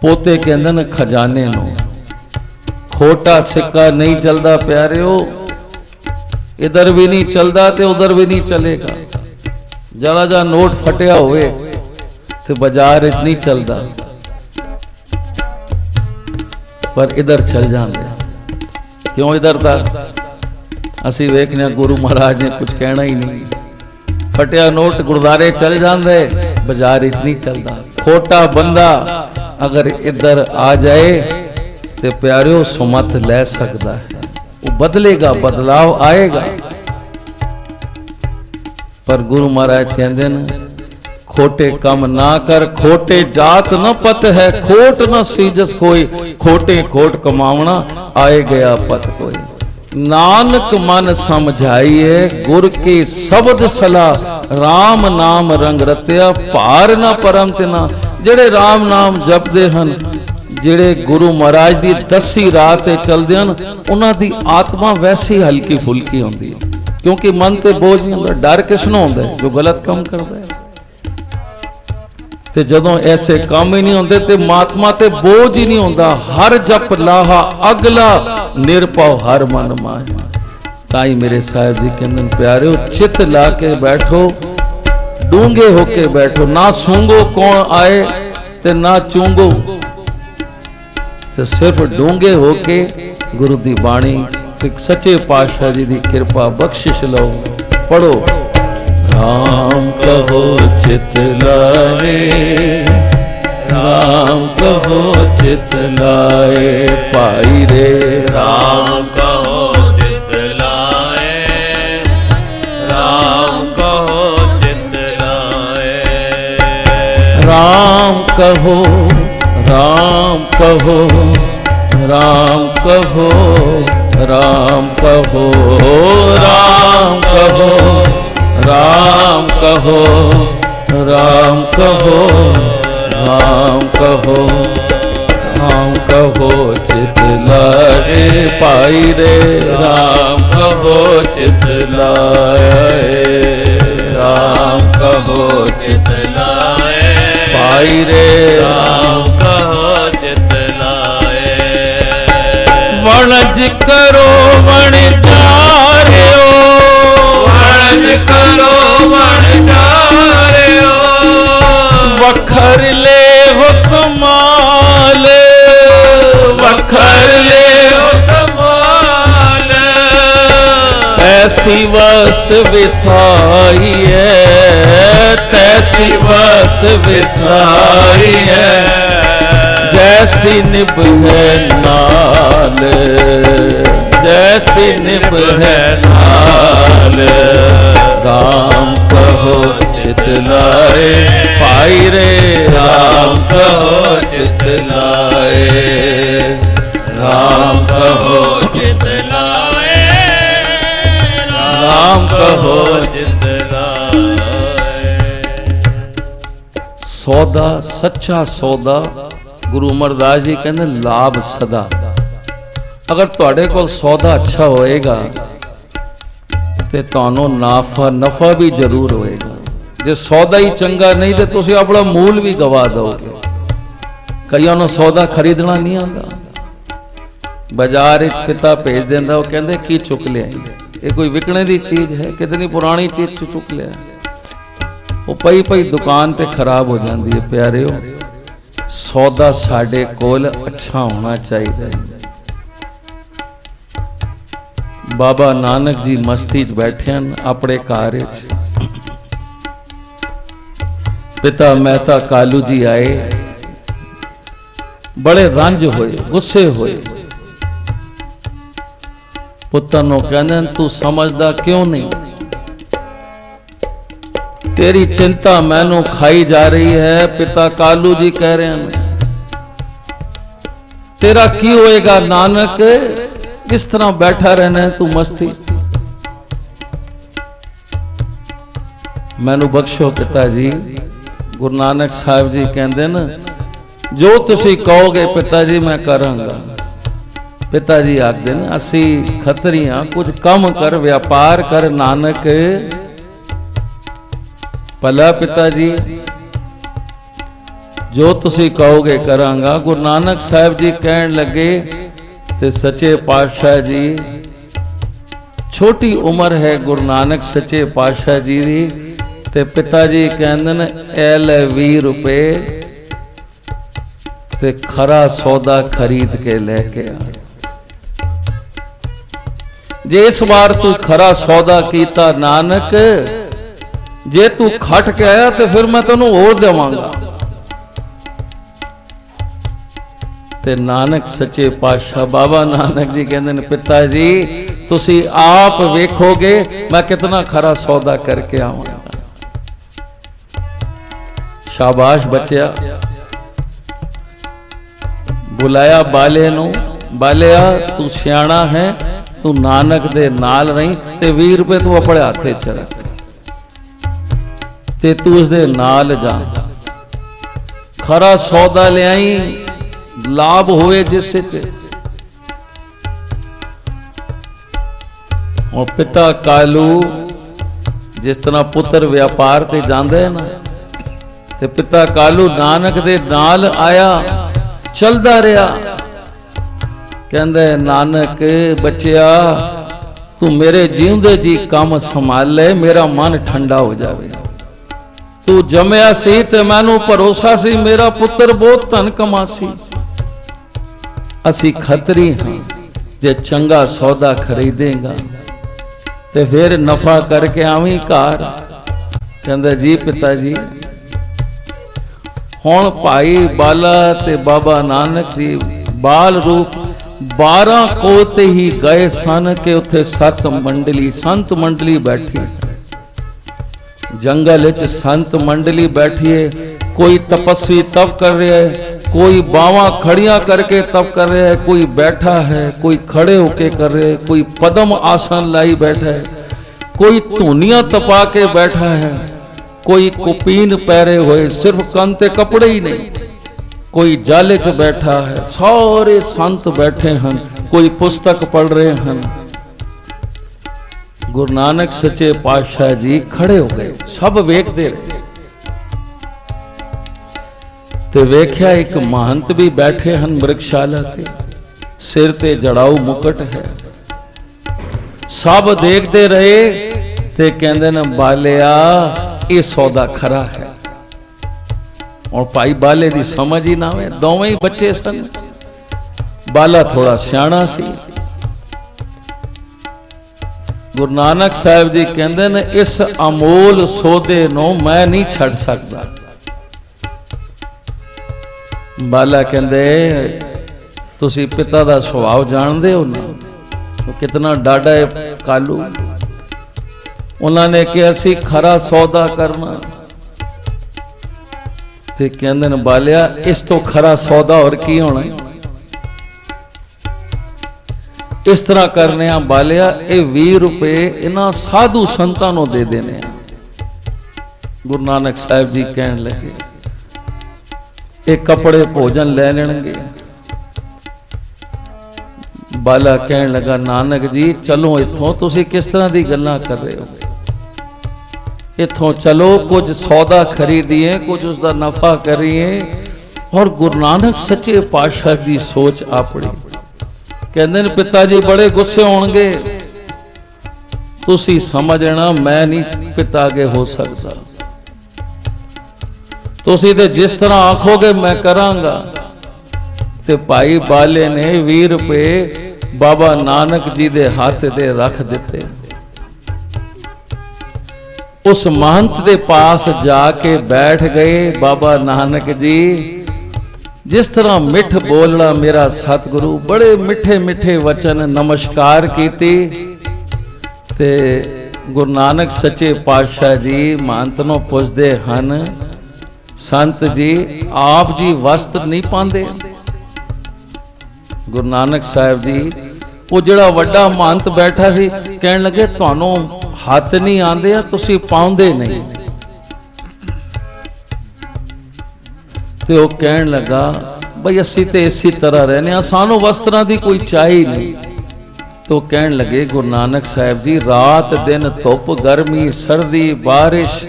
पोते कहंदे ने खजाने नो। खोटा सिक्का नहीं चलता प्यारिओ, इधर भी नहीं चलता ते उधर भी नहीं चलेगा। जरा जा नोट फटिया होवे ते बाजार इच नहीं चलता, पर इधर चल जाते। क्यों इधर था? असी वेखने गुरु महाराज ने कुछ कहना ही नहीं। फटिया नोट गुरुद्वारे चल जाते, बाजार इच नहीं चलता। खोटा बंदा अगर इधर आ जाए तो प्यारिओ सुमत ले सकता है। वो बदलेगा, बदलाव आएगा। पर गुरु महाराज कहते हैं खोटे कम ना कर, खोटे जात न पत है, खोट न सीजस कोई, खोटे खोट कमावना आए गया पत कोई। नानक मन समझाइए गुर की शब्द सलाह, राम नाम रंग रत्या भार ना परम तिना। जेड़े राम नाम जपते हैं, जेड़े गुरु महाराज की दसी राह ते चलते हैं, उन्हां दी आत्मा वैसे ही हल्की फुल्की होंदी है। क्योंकि मन ते बोझ नहीं होंदा। डर किसनों होंदा है? जो गलत काम करता है। ते जदों ऐसे काम ही नहीं होंदे ते महात्मा ते बोझ ही नहीं होंदा। हर जप लाहा अगला निरपव हर मन माया। ताई मेरे साहब जी कहंदे प्यारे चित ला के बैठो, डूंगे होके बैठो। ना सूंगो कौन आए ते ना चूंगो, ते सिर्फ डूंगे होके गुरु दी बाणी सच्चे पातशाह जी दी कृपा बख्शिश लो। पढ़ो राम कहो चित लाए, राम कहो चित लाए पाई रे। राम कहो चित लाए, राम कहो चित लाए। राम कहो, राम कहो, राम कहो, राम कहो, राम कहो, राम कहो। राम कहो, राम कहो, राम कहो चित लाए पाई रे, राम कहो चित लाए, राम कहो चित लाए पाई रे, राम कहो चित लाए। वणज करो वण चार्यो, वणज करो वण चार्यो, वखर ले हो संभाल, वखर ले हो संभाल। तैसी वस्त विसाई है, तैसी वस्त विसाई है, जैसी निभ है नाल, जैसी निभ है नाल। राम कहो चित लाए पाई रे, राम कहो चित लाए, राम कहो चित लाए, राम कहो चित लाए। सौदा सच्चा सौदा गुरु अमरदास जी कहते लाभ सदा। अगर ਤੁਹਾਡੇ ਕੋਲ ਸੌਦਾ ਅੱਛਾ ਹੋਏਗਾ ਤੇ ਤੁਹਾਨੂੰ ਨਫਾ ਵੀ ਜ਼ਰੂਰ ਹੋਏਗਾ। ਜੇ ਸੌਦਾ ਹੀ ਚੰਗਾ ਨਹੀਂ ਤੇ ਤੁਸੀਂ ਆਪਣਾ ਮੂਲ ਵੀ ਗਵਾ ਦਿਓਗੇ। ਕਈਆਂ ਨੂੰ ਸੌਦਾ ਖਰੀਦਣਾ ਨਹੀਂ ਆਉਂਦਾ, ਬਾਜ਼ਾਰ ਵਿੱਚ ਪਿਤਾ ਭੇਜ ਦਿੰਦਾ, ਉਹ ਕਹਿੰਦੇ ਕੀ ਚੁੱਕ ਲਿਆ, ਇਹ ਕੋਈ ਵਿਕਣੇ ਦੀ ਚੀਜ਼ ਹੈ, ਕਿਤਨੀ ਪੁਰਾਣੀ ਚੀਜ਼ ਚੁੱਕ ਲਿਆ। ਉਹ ਪਈ ਪਈ ਦੁਕਾਨ ਤੇ ਖਰਾਬ ਹੋ ਜਾਂਦੀ ਹੈ। ਪਿਆਰਿਓ, ਸੌਦਾ ਸਾਡੇ ਕੋਲ ਅੱਛਾ ਹੋਣਾ ਚਾਹੀਦਾ ਹੈ। ਬਾਬਾ ਨਾਨਕ ਜੀ ਮਸਤੀ 'ਚ ਬੈਠੇ ਹਨ ਆਪਣੇ ਘਰ ਵਿੱਚ। ਪਿਤਾ ਮਹਿਤਾ ਕਾਲੂ ਜੀ ਆਏ, ਬੜੇ ਰੰਜ ਹੋਏ, ਗੁੱਸੇ ਹੋਏ। ਪੁੱਤਰ ਨੂੰ ਕਹਿੰਦੇ ਤੂੰ ਸਮਝਦਾ ਕਿਉਂ ਨਹੀਂ, तेरी चिंता मैनू खाई जा रही है। पिता कालू जी कह रहे हैं तेरा की होएगा नानक, इस तरह बैठा रहना है तू मस्ती। मैनू बख्शो पिता जी। गुरु नानक साहब जी कहते न जो तुसी कहोगे पिता जी मैं करांगा। पिता जी आखते न असी खतरी हाँ, कुछ कम कर, व्यापार कर नानक। भला पिता जी जो तुसी कहोगे करांगा। गुरु नानक साहब जी कहन लगे ते सच्चे पातशाह जी, छोटी उम्र है गुरु नानक सच्चे पातशाह जी दी, ते पिता जी कहंदे ने ए ले 20 रुपए ते खरा सौदा खरीद के लेके आ। जे इस बार तू खरा सौदा कीता नानक, जे तू खट के आया तो फिर मैं तेनू और देवांगा। ते नानक सच्चे पातशाह बाबा नानक जी कहते हैं पिता जी तुसी आप वेखोगे मैं कितना खरा सौदा करके आवांगा। शाबाश बच्चा। बुलाया बाले नू, बालिया तू सियाणा है, तू नानक दे नाल रही ते 20 रुपए तू अपने हाथे च रख ते तू उसदे नाल जा, खरा सौदा ले आई, लाभ होए जिससे ते। और पिता कालू जिस तरह पुत्र व्यापार ते जांदे है ना, ते पिता कालू नानक दे नाल आया, चलदा रहा। कहंदे नानक बच्चिया तू मेरे जींदे जी काम संभाल ले, मेरा मन ठंडा हो जावे। तू जमया सी ते मैनू भरोसा सी मेरा पुत्र बहुत धन कमासी। असी खतरी हाँ, जे चंगा सौदा खरीदेगा ते फिर नफा करके आवी घर। कहंदे जी पिता जी हुण भाई बाला ते बाबा नानक जी बाल रूप 12 कोते ही गए सन कि उत्थे सत मंडली संत मंडली बैठी। जंगल च संत मंडली बैठी है, कोई तपस्वी तप कर रहा है, कोई बावां खड़ियां करके तप कर रहा है, कोई बैठा है, कोई खड़े होके कर रहे है, कोई पद्म आसन लाई बैठा है, कोई धुनियां तपा के बैठा है, कोई कुपीन पैरे हुए, सिर्फ कंन ते कपड़े ही नहीं, कोई जाले च बैठा है, सारे संत बैठे हैं, कोई पुस्तक पढ़ रहे हैं। गुरु नानक सच्चे पातशाह जी खड़े हो गए, सब वेखते रहे। ते वेख्या एक महंत भी बैठे हैं मृगशाला ते, सिर ते जड़ाऊ मुकट है। सब देखते रहे ते कहंदे न बालिया ये सौदा खरा है। और भाई बाले दी समझ ही ना आवे, दोवें ही बच्चे सन। बाला थोड़ा सियाणा सी। गुरु नानक साहिब जी कहंदे ने इस अमोल सौदे नूं मैं नहीं छड़ सकदा। बाला कहंदे तुसी पिता दा सुभाव जानदे हो ना, कितना डाडा है कालू। उन्होंने कहा सी खरा सौदा करना, ते कहंदे ने बालिया इस तो खरा सौदा और की होना। इस तरह करने बालिया ये 20 रुपए इन्हां साधु संतां नूं दे देने। गुरु नानक साहिब जी कहन लगे एक कपड़े भोजन ले लेंगे। बाला कहन लगा नानक जी चलो इथों, तुसी किस तरह की गल्लां कर रहे हो, इथों चलो कुछ सौदा खरीदिए, कुछ उसका नफा करिए। और गुरु नानक सच्चे पातशाह की सोच अपनी। कहते हैं पिता जी बड़े गुस्से होंगे, तुसी समझना मैं नहीं पिता अगे हो सकता, तुसी ते जिस तरह आखोगे मैं करांगा। ते भाई बाले ने 20 रुपए बाबा नानक जी दे हाथ दे रख दिते। उस महंत दे पास जाके बैठ गए। बाबा नानक जी जिस तरह मिठ बोलना मेरा सतगुरु, बड़े मिठे मिठे वचन नमस्कार कीती। ते गुरु नानक सच्चे पातशाह जी महंत नूं पुछदे हन संत जी आप जी वस्त्र नहीं पांदे। गुरु नानक साहिब जी वो जिहड़ा वड्डा महंत बैठा सी कहन लगे तुहानूं हथ नहीं आंदे, तुसीं पाउंदे नहीं। ते वो कहन लगा बई असी तो इसी तरह रहने, सानू वस्त्रां दी कोई चाही नहीं। तो कहन लगे गुरु नानक साहिब जी रात दिन धुप गर्मी सर्दी बारिश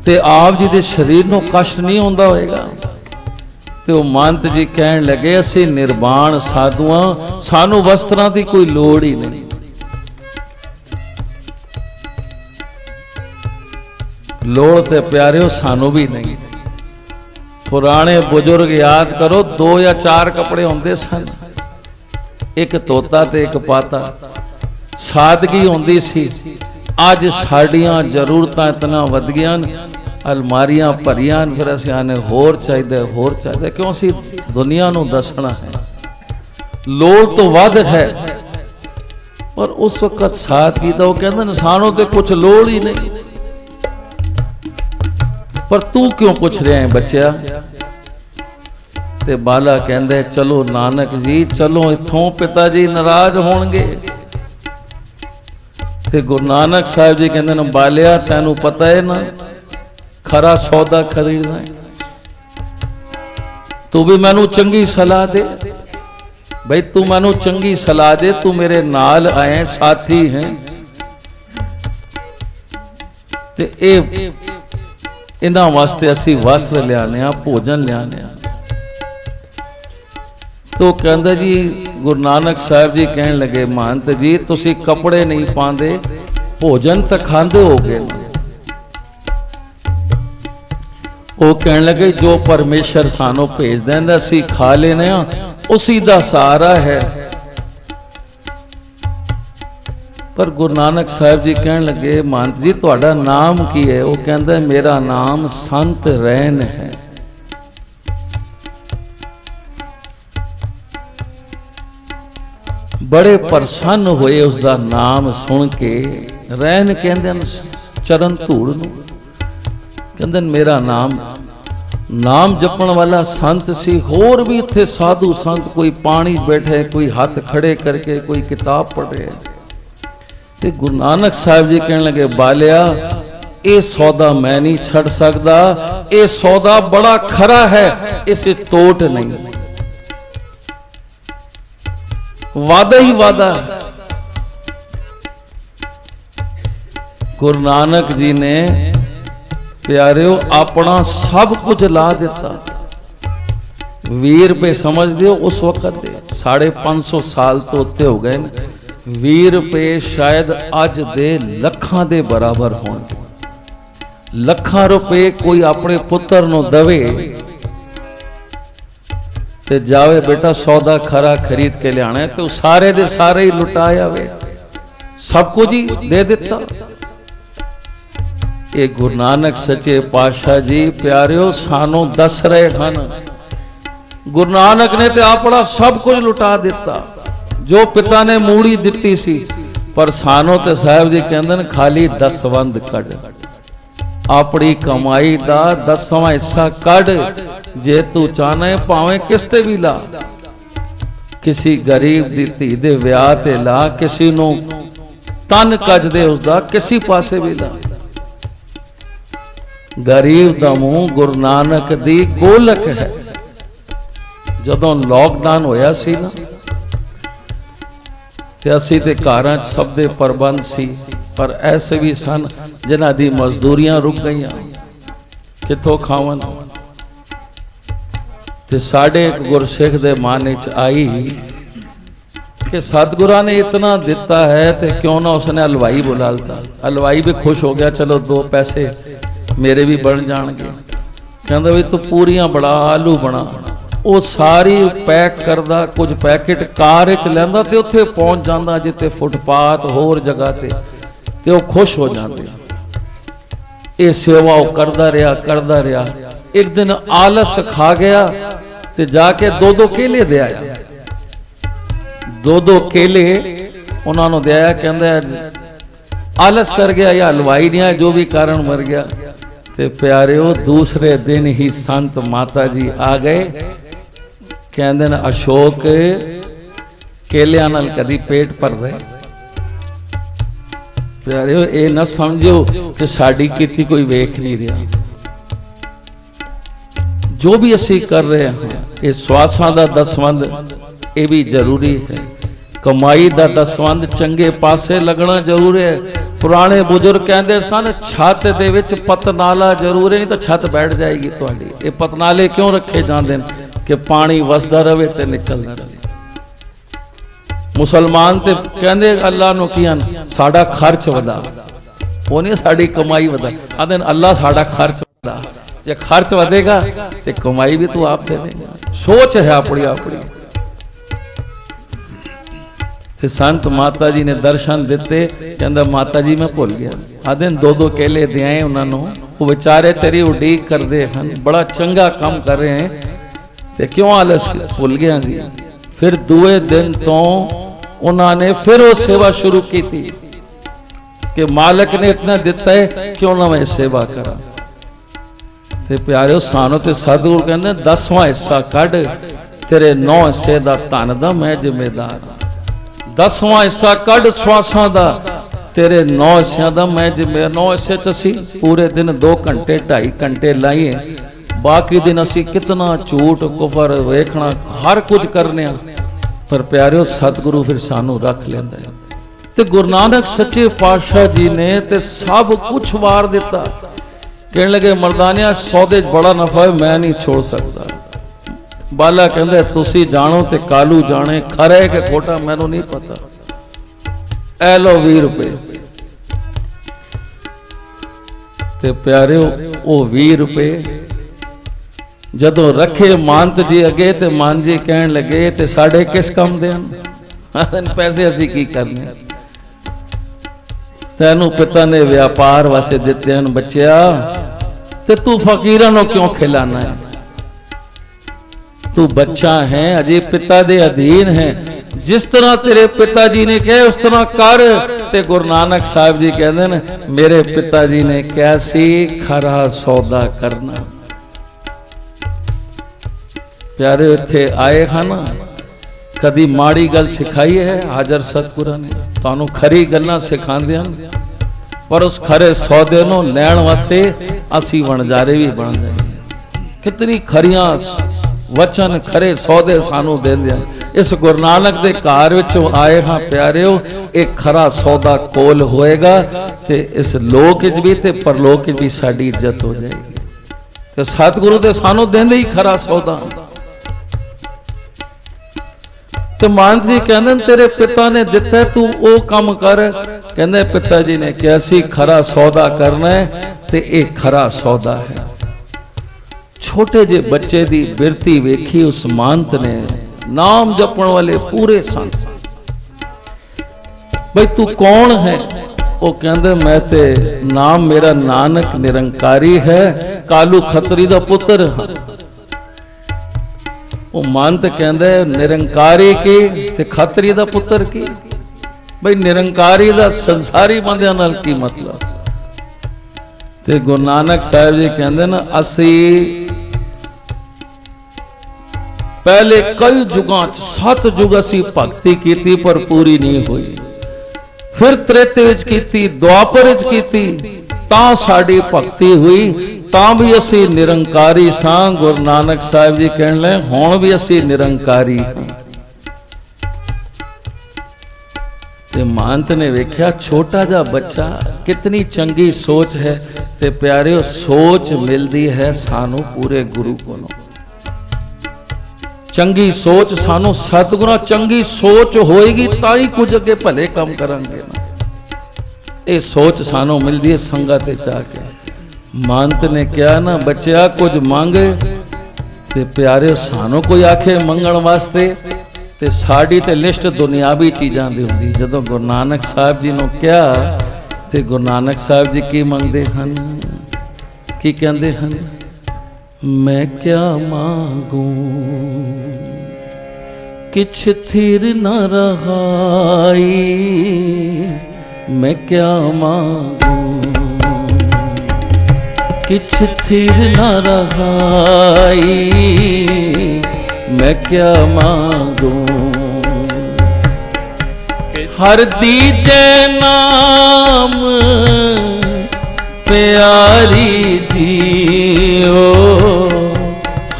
ते आप जी दे शरीर नूं कष्ट नहीं होंदा होएगा। ते वो महंत जी कहन लगे असी निर्वाण साधुआं, सानू वस्त्रां दी कोई लोड़ ही नहीं। लोड़ ते प्यारिओ सानू भी नहीं। पुराने बुजुर्ग याद करो 2 या 4 कपड़े होंदे सन, एक तोता ते एक पाता, सादगी होंदी सी। अज साडियां जरूरतां इतना वध गईयां, अलमारियां भरियां, फिर असीं आने होर चाहिए होर चाहिए, क्यों असीं दुनिया नूं दसना है। लोड़ तो वध है, पर उस वक्त सादगी दा वो कहंदे सानू ते कुछ लोड़ ही नहीं। पर तू क्यों पूछ रहा है बच्चा? ते बाला कहंदे चलो नानक जी चलो इथों, पिता जी नाराज होणगे। ते गुरु नानक साहिब जी कहंदे न बालिया तैनू पता है ना खरा सौदा खरीदना है, तू भी मैनू चंगी सलाह दे। भाई तू मैनू चंगी सलाह दे, तू मेरे नाल आए साथी हैं। ते ए इन्हां वास्ते असी वस्त्र लियाने, भोजन लियाने। तो कहंदा जी गुरु नानक साहिब जी कहन लगे महंत जी तुसी कपड़े नहीं पांदे, भोजन तो खांदे होगे ना। वो कहन लगे जो परमेश्वर सानू भेज देंदा असी खा लेने, उसी दा सहारा है। पर गुरु नानक साहिब जी कहन लगे महंत जी तुहाडा नाम की है? वो कहंदा मेरा नाम संत रैन है। बड़े प्रसन्न हुए उसका नाम सुन के। रैन कहंदे चरण धूड़ नूं, कहंदे मेरा नाम जपण वाला संत सी। होर भी इत्थे साधु संत, कोई पानी बैठे, कोई हाथ खड़े करके, कोई किताब पढ़ रहे। ते गुरु नानक साहिब जी कहने लगे बालिया ये सौदा मैं नहीं छड़ सकता, ये सौदा बड़ा खरा है, इसे तोड़ नहीं। वादा ही वादा है। गुरु नानक जी ने प्यारिओ अपना सब कुछ ला दिता। 20 रुपए समझ दियो उस वक्त दे 550 साल तो उत्ते हो गए ने। 20 रुपए शायद अज दे लखां दे बराबर होण। लखां रुपए कोई अपने पुत्र नु दवे ते जावे बेटा सौदा खरा खरीद के लियाना है, तो सारे दे सारे ही लुटाया वे, सब कुछ ही दे दिता। ये गुरु नानक सच्चे पातशाह जी प्यारिओ सानू दस रहे हैं, गुरु नानक ने तो अपना सब कुछ लुटा दिता जो पिता ने मूड़ी दिती सी, पर सानू ते साहब जी कहंदे ने खाली दसवंध कढ़, अपनी कमाई दा 10वां हिस्सा कढ़, जे तू चाहना है भावें किस्ते भी ला, किसी गरीब दी धी दे विआह ते ला, किसी नू तन कज दे उसदा किसी पासे भी ला। गरीब दा मूंह गुरु नानक दी गोलक है। जदों लॉकडाउन होया सी ना ते असीं ते घरां च सब दे प्रबंध सी, पर ऐसे भी सन जिन्हां दी मजदूरियां रुक गईयां, किथों खावन। ते साढ़े एक गुरसिख दे मन च आई कि सतगुरां ने इतना दिता है तो क्यों ना उसने हलवाई बुला लता। हलवाई भी खुश हो गया, चलो 2 पैसे मेरे भी बन जाएंगे। कहंदा भी तू पूरियां बड़ा, आलू बना। वो सारी पैक करदा, कुछ पैकेट कार च लैंदा ते उत्थे पहुंच जांदा जिते फुटपाथ होर जगह ते वो खुश हो जाते। ये सेवा वो करदा रहा। एक दिन आलस खा गया ते जाके 2-2 केले दे आया। 2-2 केले उन्होंने दे आया, कहंदा आलस कर गया या हलवाई नहीं आया, जो भी कारण मर गया। ते प्यारिओ दूसरे दिन ही संत माता जी आ गए, कहंदे ने अशोक केलियां नाल कदी पेट भरदा। प्यारिओ ये ना समझो कि साड़ी कीती कोई वेख नहीं रहा। जो भी असी कर रहे हैं, ये स्वासां दा दसवंध ये भी जरूरी है, कमाई दा दसवंध चंगे पासे लगना जरूरी है। पुराने बुजुर्ग कहते सन छत दे विच पतनाला जरूर है, नहीं तो छत बैठ जाएगी तुहाडी। ये पतनाले क्यों रखे जाते हैं कि पानी वसदा रहे ते निकलदा रहे। मुसलमान ते कहंदे अल्लाह नूं की साडा खर्च वधा, वो नहीं साडी कमाई वधा। आंदे अल्लाह साडा खर्च वधा, जे खर्च वधेगा तो कमाई भी तू आप देगा। सोच है अपनी अपनी। ते संत माता जी ने दर्शन दिते, कहंदा माता जी मैं भुल गया। आदे 2-2 केले दे आए उन्होंने, वो बेचारे तेरी उड़ीक करते हैं, बड़ा चंगा काम कर रहे हैं, ते क्यों आलस भुल गया जी। फिर दूए दिन तो उन्होंने फिर वो सेवा शुरू की थी कि मालिक ने इतना दिता है, क्यों ना मैं सेवा करा। ते प्यारे सानू ते सतगुरु कहंदे 10वां हिस्सा कढ़, तेरे 9 हिस्से दा धन दा मैं जिम्मेदार। 10वां हिस्सा कढ़ स्वासां दा, तेरे 9 हिस्सियां दा मैं जिम्मेदार। 9 हिस्से च असी पूरे दिन 2 घंटे 2.5 घंटे लाइए, बाकी दिन असी कितना झूठ कुफर वेखना हर कुछ करने, पर प्यारिओ सतगुरु फिर सानू रख लेंदा है। ते गुरु नानक सच्चे पातशाह जी ने ते सब कुछ वार दिता। कहने लगे मर्दानिया सौदे बड़ा नफा है, मैं नहीं छोड़ सकता। बाला कहंदे तुसी जानो ते कालू जाने, खरे के खोटा मैनू नहीं पता। ए लो 20 रुपए। ते प्यारिओ वो 20 रुपए जदों रखे मानत जी अगे, ते मान जी कहन लगे ते साढ़े किस काम दे पैसे असी की करने। तैनू पिता ने व्यापार वास्ते दिते हैं बच्चिया, ते तू फकीरां नूं क्यों खिलाना है। तू बच्चा है, अजे पिता दे अधीन है। जिस तरह तेरे पिताजी ने कहा उस तरह कर। ते गुरु नानक साहब जी कहते हैं मेरे पिताजी ने कैसी खरा सौदा करना। प्यारे इत्थे आए हैं ना, कदी माड़ी गल सिखाई है हाजर सतगुरां ने? तुहानू खरी गल्लां सिखांदे हन। पर उस खरे सौदे ਨੂੰ ਲੈਣ ਵਾਸਤੇ ਅਸੀਂ ਵਣਜਾਰੇ ਵੀ ਬਣ ਜਾਈਏ। कितनी खरियां वचन खरे सौदे सानू देंदे इस गुरु नानक दे घर विचों आए हाँ प्यारिओ। एक खरा सौदा कोल होएगा ते इस लोक विच भी ते परलोक विच भी साडी इज्जत हो जाएगी। ते सतगुरु दे सानू देंदे ही खरा सौदा। ते मान जी कहंदे तेरे पिता ने दिता तू ओ काम कर। कहंदे पिता जी ने कहा सी खरा सौदा करना है ते एक खरा सौदा है। छोटे जे बच्चे दी बिरती वेखी उस मानत ने नाम जपण वाले पूरे सन। भाई तू कौन है? वो कहंदे मैं ते नाम मेरा नानक निरंकारी है, कालू खतरी दा पुत्र हां। वो मानत कहंदे निरंकारी की ते खतरी दा पुत्र की। भाई निरंकारी दा संसारी बंदियां नाल की मतलब? ते गुरु नानक साहिब जी कहंदे ना असी पहले कई जुगां 7 जुग असी भगती कीती पर पूरी नहीं हुई। फिर त्रेते विच कीती, द्वापर विच कीती, तां साडी भगती हुई, तां भी असी निरंकारी सां। गुरु नानक साहिब जी कहण लगे हुण भी असी निरंकारी हां। ते मानत ने वेख्या छोटा जा बच्चा कितनी चंगी सोच है। ते प्यारिओ सोच मिलती है सानू पूरे गुरु कोलों। चंगी सोच सानू सतगुरां चंगी सोच होएगी तां ही कुछ अगे भले काम करांगे ना। ये सोच सानू मिलती है संगत विच आके। मानत ने कहा ना बच्चा कुछ मंग ते प्यारे सानू कोई आखे मंगण वास्ते ते साड़ी ते लिस्ट दुनियावी चीज़ां दी हुंदी। जदों गुरु नानक साहिब जी नूं कहा ते गुरु नानक साहिब जी की मंगदे हन, की कहंदे हन? मैं क्या मांगू किछ थिर न रहाई। मैं क्या मांगू किछ थिर न रहाई। मैं क्या मांगू हर दीजे नाम प्यारी जियो।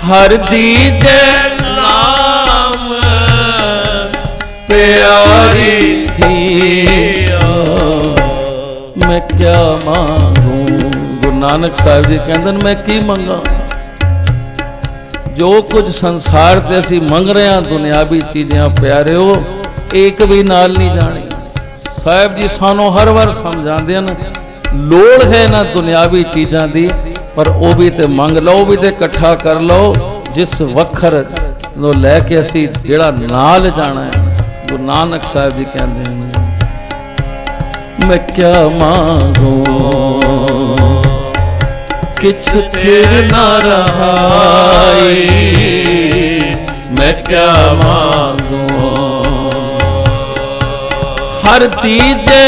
हर दीजे नाम प्यारी जियो। मैं क्या मांगू? गुरु नानक साहिब जी कहते मैं की मंगा? जो कुछ संसार से असी मंग रहे हैं दुनियावी चीज़ें प्यारे हो एक भी नाल नहीं जानी। साहिब जी सानू हर बार समझाते हैं लोड़ है ना दुनियावी चीज़ों की पर वो भी तो मंग लो, भी तो इकट्ठा कर लो। जिस वखर लैके असी जिहड़ा नाल जाना है। गुरु नानक साहिब जी कहते हैं मैं क्या मांगू किछ थिर न रहाई। मैं क्या मांगू हर तीजे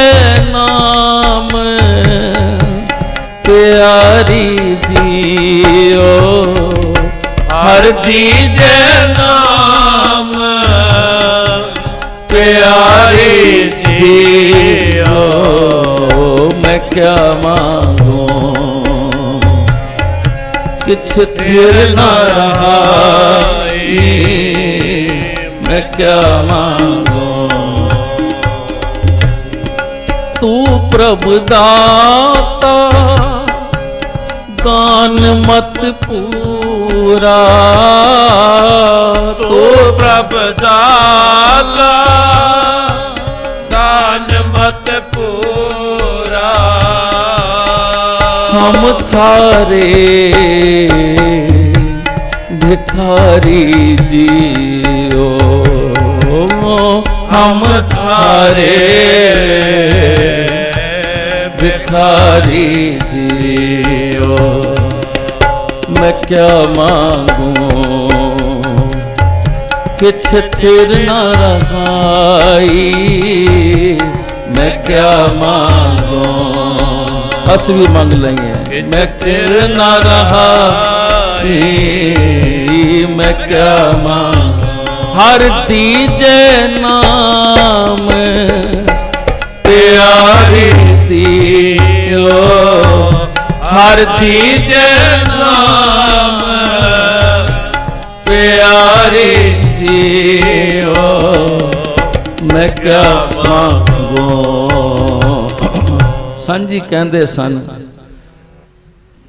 नाम प्यारी जियो। हर तीजे नाम प्यारी जियो। मैं क्या मांगू किछ थिर न रहाई। मैं क्या मांगू तू प्रभु दाता दान मत पूरा। तू प्रभु दाता दान मत पूरा। हम थारे भिखारी जियो। हम थारे भिखारी जियो। मैं क्या मांगू किछ थिर न रहाई। मैं क्या मांगू अस भी मांग लेंगे। मैं थिर न रहाई। मैं क्या मांगू हर दीजे नाम प्यारी दी। हर दीजे नाम प्यारी जियो मैं क्या मांगो। सन जी कहते सन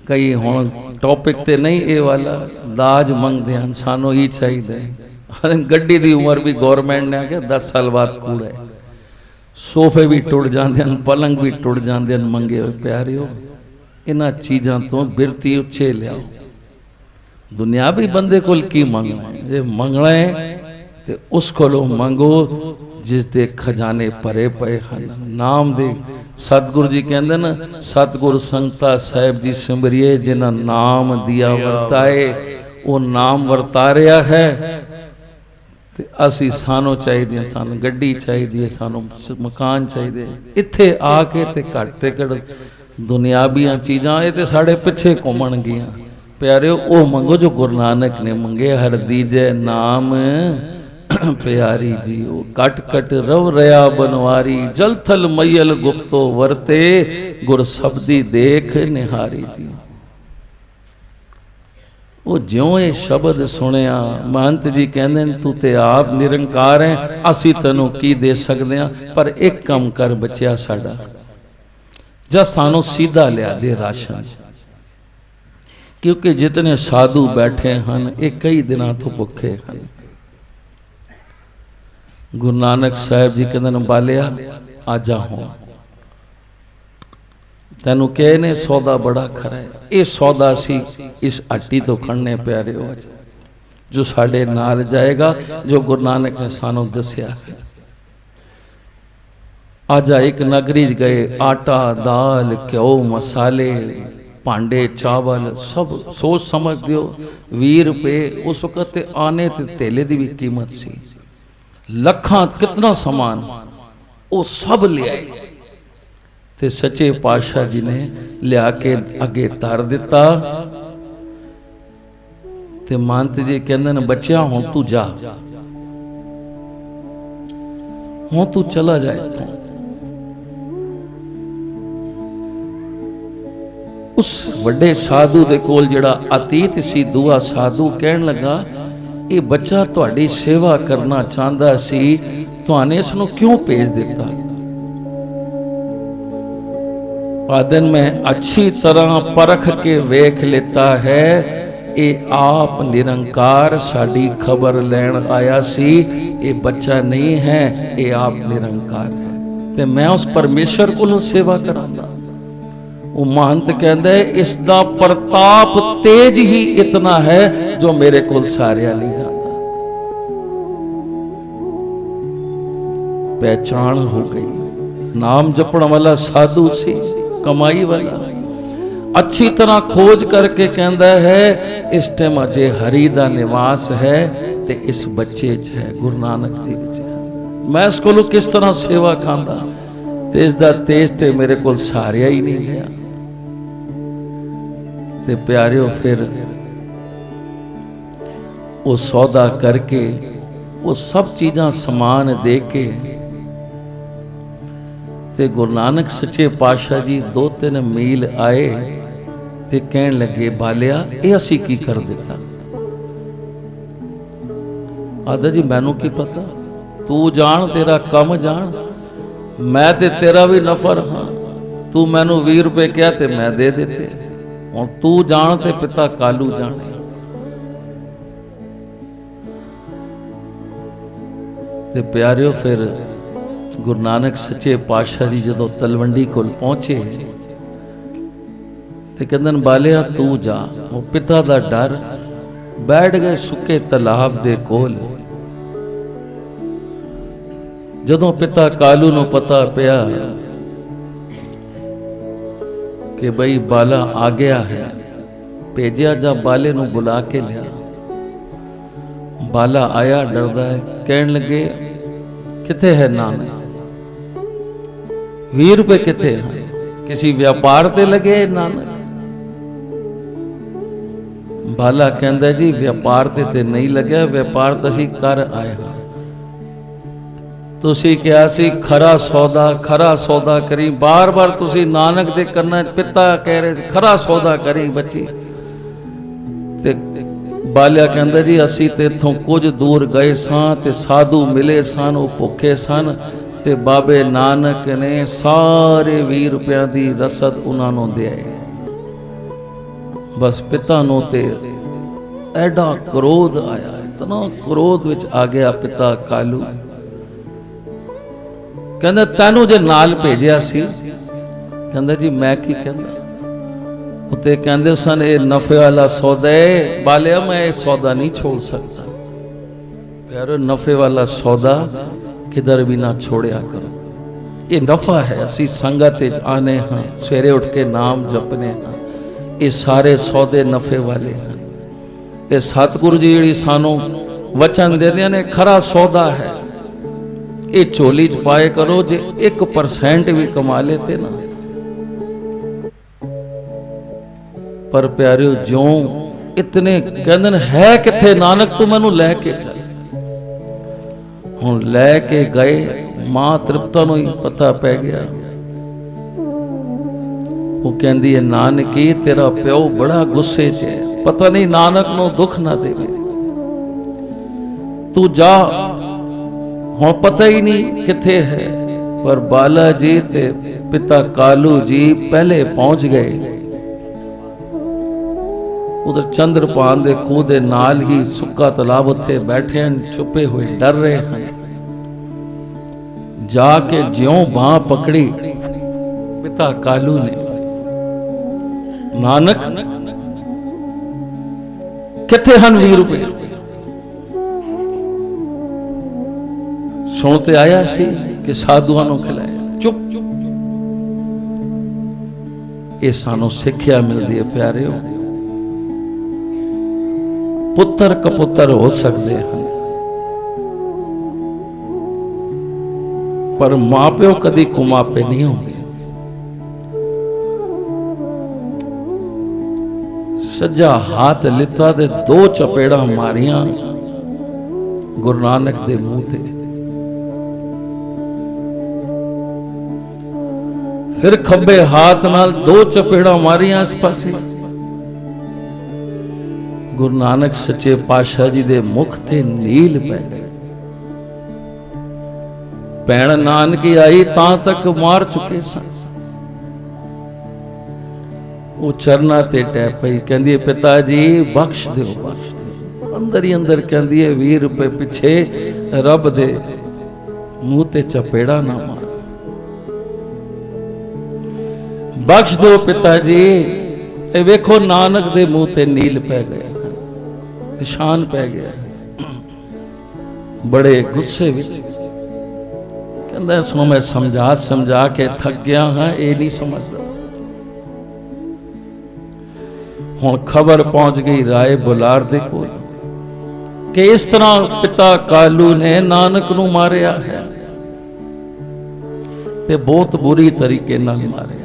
कई हुण टॉपिक ते नहीं ये वाला दाज मंगते हैं सानू ही चाहिए। गड्डी की उम्र भी गौरमेंट ने आख्या 10 साल बाद कूड़ा है। सोफे भी टुट जाते हैं, पलंग भी टुट जाते हैं मंगे हुए। प्यारिओ इन्हां चीज़ों तो बिरती उच्चे लियाओ। दुनियावी बंदे कोल की मंगना है? जे मंगना है तो उस कोलों मंगो जिस दे खजाने भरे पे हैं। नाम दे सतगुरु जी कहते ना, सतगुरु संगता साहिब जी सिमरिए जिन्हें नाम दिया वरताए, वो नाम वरता रहा है। ते असी सानू चाहिए, सानू गड्डी चाहिए, सानू मकान चाहिए। इत्थे आके ते घट ते घट दुनियावियां चीज़ां ये ते साढ़े पिछे घूमन गियां। प्यारिओ वो मंगो जो गुरु नानक ने मंगे। हर दीजे नाम प्यारी जी ओ कट कट रव रया बनवारी, जल थल मैयल गुप्तो वरते, गुर शब्दी देख निहारी जी। वो ज्यों ये शब्द सुनिया महंत जी कहते तू ते आप निरंकार है, असी तेनों की दे सकते हैं, पर एक कम कर बच्चा साडा, जा सानू सीधा लिया दे राशन। क्योंकि जितने साधु बैठे हैं ये कई दिनों तो भुखे हैं। गुरु नानक साहिब जी कहते बालिया आजा हो, तेनू कहे ने सौदा बड़ा खरा है। ये सौदा सी इस हट्टी तो खड़ने प्यारे हो जो साढ़े नाल जाएगा, जो गुरु नानक ने सानू दसिया है। आजा एक नगरी गए, आटा दाल घ्यो मसाले भांडे चावल सब सोच समझ दियो 20 रुपये उस वक्त आने ते तेले की भी कीमत सी, लखां कितना समान वो सब ले आए। ते सच्चे पातशाह जी ने लिया के अगे धर दिता। ते महंत जी कहते न बच्चा हुण तू जा, हुण तू चला जाए इत्थों। उस वड्डे साधु दे कोल जिहड़ा अतीत सी दूआ साधु कहन लगा ये बच्चा तुहाडी सेवा करना चाहता सी, तुहाने इसनूं क्यों भेज दिता? आदन में अच्छी तरह परख के वेख लेता है, ये आप निरंकार साड़ी खबर लैन आया सी, ये बच्चा नहीं है, ये आप निरंकार है। ते मैं उस परमेश्वर को सेवा करांदा। वो महंत कहता है इसका प्रताप तेज ही इतना है जो मेरे को सारिया नहीं जाता। पहचान हो गई। नाम जपण वाला साधु सी, कमाई वाला अच्छी तरह खोज करके कहता है इस टाइम अजे हरि का निवास है ते इस बच्चे च है, गुरु नानक जी विच है। मैं इस को किस तरह सेवा खांदा ते इसका तेज ते मेरे को सारिया ही नहीं गया। ते प्यारिओ फिर वो सौदा करके वो सब चीज़ां समान दे के ते गुरु नानक सच्चे पातशाह जी 2-3 मील आए ते कहन लगे बालिया ये असी की कर दिता? आदा जी मैनू की पता, तू जान तेरा कम जान, मैं ते तेरा भी नफर हाँ। तू मैनू 20 रुपए कहा ते मैं दे देते, और तू जान ते पिता कालू जाने। ते प्यारिओ फिर गुरु नानक सच्चे पातशाह जी जदों तलवंडी कोल पहुंचे ते कहंदन बालिया तू जा। वो पिता दा डर बैठ गए सुके तलाब दे कोल। जदों पिता कालू नूं पता पिया कि बई बाला आ गया है, भेजिया जा बाले नूं बुला के लिया। बाला आया डरदा है, कहन लगे किथे है नानक? 20 रुपए किथे हैं? किसी व्यापार ते लगे नानक? बाला कहंदा जी व्यापार ते नहीं लगे, व्यापार तो असीं कर आए हाँ। ਤੁਸੀਂ ਕਿਹਾ ਸੀ ਖਰਾ ਸੌਦਾ ਕਰੀ। ਬਾਰ ਬਾਰ ਤੁਸੀਂ ਨਾਨਕ ਦੇ ਕੰਨਾਂ 'ਚ ਪਿਤਾ ਕਹਿ ਰਹੇ ਖਰਾ ਸੌਦਾ ਕਰੀ ਬੱਚੀ। ਤੇ ਬਾਲਿਆ ਕਹਿੰਦਾ ਜੀ ਅਸੀਂ ਤੇ ਇੱਥੋਂ ਕੁਝ ਦੂਰ ਗਏ ਸਾਂ ਤੇ ਸਾਧੂ ਮਿਲੇ ਸਨ, ਉਹ ਭੁੱਖੇ ਸਨ ਤੇ ਬਾਬੇ ਨਾਨਕ ਨੇ ਸਾਰੇ 20 ਰੁਪਿਆਂ ਦੀ ਰਸਦ ਉਹਨਾਂ ਨੂੰ ਦੇ ਆਏ। ਬਸ ਪਿਤਾ ਨੂੰ ਤੇ ਐਡਾ ਕ੍ਰੋਧ ਆਇਆ, ਇਤਨਾ ਕ੍ਰੋਧ ਵਿੱਚ ਆ ਗਿਆ ਪਿਤਾ ਕਾਲੂ। ਕਹਿੰਦਾ ਤੈਨੂੰ ਜੇ ਨਾਲ ਭੇਜਿਆ ਸੀ। ਕਹਿੰਦਾ ਜੀ ਮੈਂ ਕੀ ਕਹਿੰਦਾ। ਉੱਤੇ ਕਹਿੰਦੇ ਸਨ ਇਹ ਨਫੇ ਵਾਲਾ ਸੌਦਾ ਹੈ। ਬਾਲਿਆ ਮੈਂ ਇਹ ਸੌਦਾ ਨਹੀਂ ਛੋੜ ਸਕਦਾ। ਪਿਆਰੋ ਨਫੇ ਵਾਲਾ ਸੌਦਾ ਕਿਧਰ ਵੀ ਨਾ ਛੋੜਿਆ ਕਰੋ। ਇਹ ਨਫਾ ਹੈ। ਅਸੀਂ ਸੰਗਤ ਵਿੱਚ ਆਨੇ ਹਾਂ, ਸਵੇਰੇ ਉੱਠ ਕੇ ਨਾਮ ਜਪਨੇ ਹਾਂ, ਇਹ ਸਾਰੇ ਸੌਦੇ ਨਫੇ ਵਾਲੇ ਹਨ। ਇਹ ਸਤਿਗੁਰੂ ਜੀ ਜਿਹੜੀ ਸਾਨੂੰ ਵਚਨ ਦਿੰਦੇ ਨੇ ਖਰਾ ਸੌਦਾ ਹੈ। ਇਹ ਝੋਲੀ 'ਚ ਪਾਏ ਕਰੋ। ਜੇ 1% ਵੀ ਕਮਾ ਲੇ ਤੇ ਨਾ। ਪਰ ਪਿਆਰਿਓ ਜਿਉਂ ਇਤਨੇ ਕਹਿੰਦੇ ਨੇ ਹੈ ਕਿੱਥੇ ਨਾਨਕ ਤੂੰ ਮੈਨੂੰ ਲੈ ਕੇ ਚੱਲ। ਹੁਣ ਲੈ ਕੇ ਗਏ। ਮਾਂ ਤ੍ਰਿਪਤਾ ਨੂੰ ਹੀ ਪਤਾ ਪੈ ਗਿਆ। ਉਹ ਕਹਿੰਦੀ ਹੈ ਨਾਨਕੀ ਤੇਰਾ ਪਿਓ ਬੜਾ ਗੁੱਸੇ 'ਚ ਹੈ, ਪਤਾ ਨਹੀਂ ਨਾਨਕ ਨੂੰ ਦੁੱਖ ਨਾ ਦੇਵੇ। ਤੂੰ ਜਾ। ਹੁਣ ਪਤਾ ਹੀ ਨਹੀਂ ਕਿੱਥੇ ਹੈ। ਪਰ ਬਾਲਾ ਜੀ ਤੇ ਪਿਤਾ ਕਾਲੂ ਜੀ ਪਹਿਲੇ ਪਹੁੰਚ ਗਏ। ਉਧਰ ਚੰਦਰਪਾਨ ਦੇ ਖੂਹ ਦੇ ਨਾਲ ਹੀ ਸੁੱਕਾ ਤਲਾਬ ਉੱਥੇ ਬੈਠੇ ਹਨ, ਛੁਪੇ ਹੋਏ ਡਰ ਰਹੇ ਹਨ। ਜਾ ਕੇ ਜਿਉਂ ਬਾਂਹ ਪਕੜੀ ਪਿਤਾ ਕਾਲੂ ਨੇ, ਨਾਨਕ ਕਿੱਥੇ ਹਨ 20 ਰੁਪਏ। ਸੁਣ ਤੇ ਆਇਆ ਸੀ ਕਿ ਸਾਧੂਆਂ ਨੂੰ ਖਿਲਾਇਆ। ਚੁੱਪ। ਇਹ ਸਾਨੂੰ ਸਿੱਖਿਆ ਮਿਲਦੀ ਹੈ ਪਿਆਰਿਓ। ਪੁੱਤਰ ਕਪੁੱਤਰ ਹੋ ਸਕਦੇ ਹਨ, ਪਰ ਮਾਪਿਓ ਕਦੀ ਕੁਮਾਪੇ ਨਹੀਂ ਹੋਣਗੇ। ਸੱਜਾ ਹੱਥ ਲਿੱਤਾ ਤੇ 2 ਚਪੇੜਾਂ ਮਾਰੀਆਂ ਗੁਰੂ ਨਾਨਕ ਦੇ ਮੂੰਹ ਤੇ। ਫਿਰ ਖੱਬੇ ਹੱਥ ਨਾਲ 2 ਚਪੇੜਾਂ ਮਾਰੀਆਂ ਇਸ ਪਾਸੇ। ਗੁਰੂ ਨਾਨਕ ਸੱਚੇ ਪਾਤਸ਼ਾਹ ਜੀ ਦੇ ਮੁਖ ਤੇ ਨੀਲ ਪੈ ਗਏ। ਭੈਣ ਨਾਨਕੀ ਆਈ ਤਾਂ ਤੱਕ ਮਾਰ ਚੁੱਕੇ ਸਨ। ਉਹ ਚਰਨਾਂ ਤੇ ਟਹਿ ਪਈ, ਕਹਿੰਦੀ ਹੈ ਪਿਤਾ ਜੀ ਬਖਸ਼ ਦਿਓ, ਬਖਸ਼ ਦਿਓ। ਅੰਦਰ ਹੀ ਅੰਦਰ ਕਹਿੰਦੀ ਹੈ 20 ਰੁਪਏ ਪਿੱਛੇ ਰੱਬ ਦੇ ਮੂੰਹ ਤੇ ਚਪੇੜਾ ਨਾ ਮਾਰ। ਬਖਸ਼ ਦਿਓ ਪਿਤਾ ਜੀ। ਇਹ ਵੇਖੋ ਨਾਨਕ ਦੇ ਮੂੰਹ ਤੇ ਨੀਲ ਪੈ ਗਏ, ਨਿਸ਼ਾਨ ਪੈ ਗਿਆ। ਬੜੇ ਗੁੱਸੇ ਵਿੱਚ ਕਹਿੰਦਾ ਇਸ ਨੂੰ ਮੈਂ ਸਮਝਾ ਕੇ ਥੱਕ ਗਿਆ ਹਾਂ, ਇਹ ਨਹੀਂ ਸਮਝਦਾ। ਹੁਣ ਖਬਰ ਪਹੁੰਚ ਗਈ ਰਾਏ ਬੁਲਾਰ ਦੇ ਕੋਲ ਕਿ ਇਸ ਤਰ੍ਹਾਂ ਪਿਤਾ ਕਾਲੂ ਨੇ ਨਾਨਕ ਨੂੰ ਮਾਰਿਆ ਹੈ ਤੇ ਬਹੁਤ ਬੁਰੀ ਤਰੀਕੇ ਨਾਲ ਮਾਰਿਆ।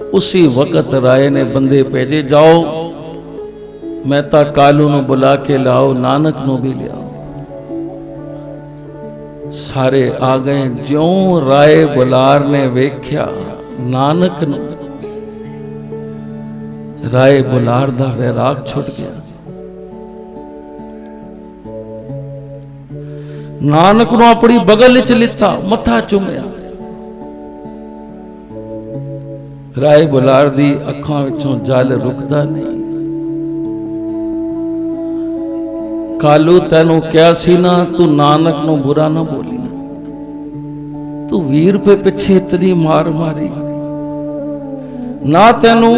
ਉसी वक्त राय ने बंदे भेजे, जाओ मेहता कालू ਨੂੰ बुला के लाओ, नानक ਨੂੰ भी लियाओ। सारे आ गए। ज्यों राय बुलार ने वेख्या नानक ਨੂੰ, राय बुलार ਦਾ वैराग छुट गया। नानक ਨੂੰ अपनी बगल च लिता, मत्था चूमिया। राय बुलार दी अखां विचों जल रुकदा नहीं। कालू तैनू क्या सी ना, तू नानक नू बुरा ना बोली। तू 20 रुपए पिछे इतनी मार मारी ना। तैनू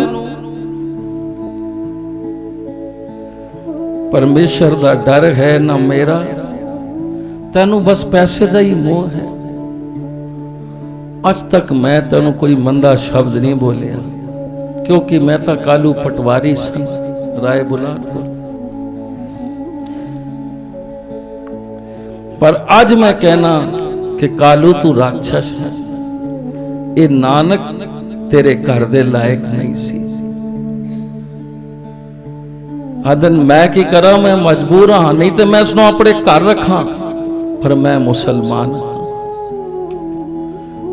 परमेश्वर दा डर है ना मेरा। तैनू बस पैसे दा ही मोह है। अज तक मैं तेनों कोई मंदा शब्द नहीं बोलिया, क्योंकि मैं तो कालू पटवारी सी राय बुलार को। पर आज मैं कहना कि कालू तू राक्षस है। ये नानक तेरे घर दे लायक नहीं सी। आदन मैं की करा, मैं मजबूर हाँ, नहीं तो मैं इसनों अपने घर रखा। पर मैं मुसलमान हाँ।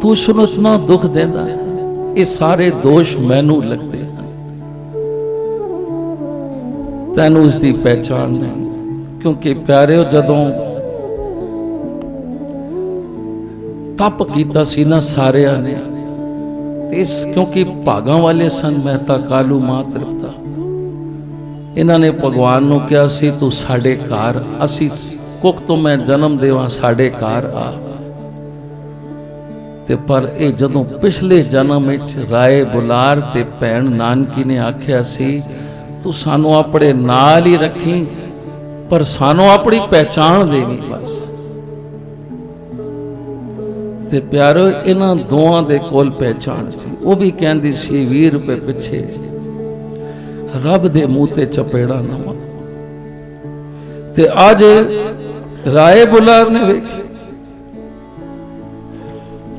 तू उसनूं इतना दुख देंदा है, ये सारे दोष मैनू लगते हैं, तैनू उसकी पहचान नहीं। क्योंकि प्यारे जदों तप कीता सी ना सारिਆਂ ने, क्योंकि भागां वाले सन मेहता कालू मां तृप्ता, इन्हां ने भगवान नूं कहा सी तू साडे घर, असी कुख तो मैं जन्म देवां साडे घर आ। ते पर ये जदों पिछले जन्म विच राय बुलार ते भैन नानकी ने आख्या सी तू सानू अपने नाल ही रखी, पर सानू अपनी पहचान देनी बस। ते प्यारो इन्हां दोवां दे कोल पहचान सी, वो भी कहंदी सी 20 रुपए पिछे रब दे मूँह ते चपेड़ा ना मार। ते आज राय बुलार ने वेखी,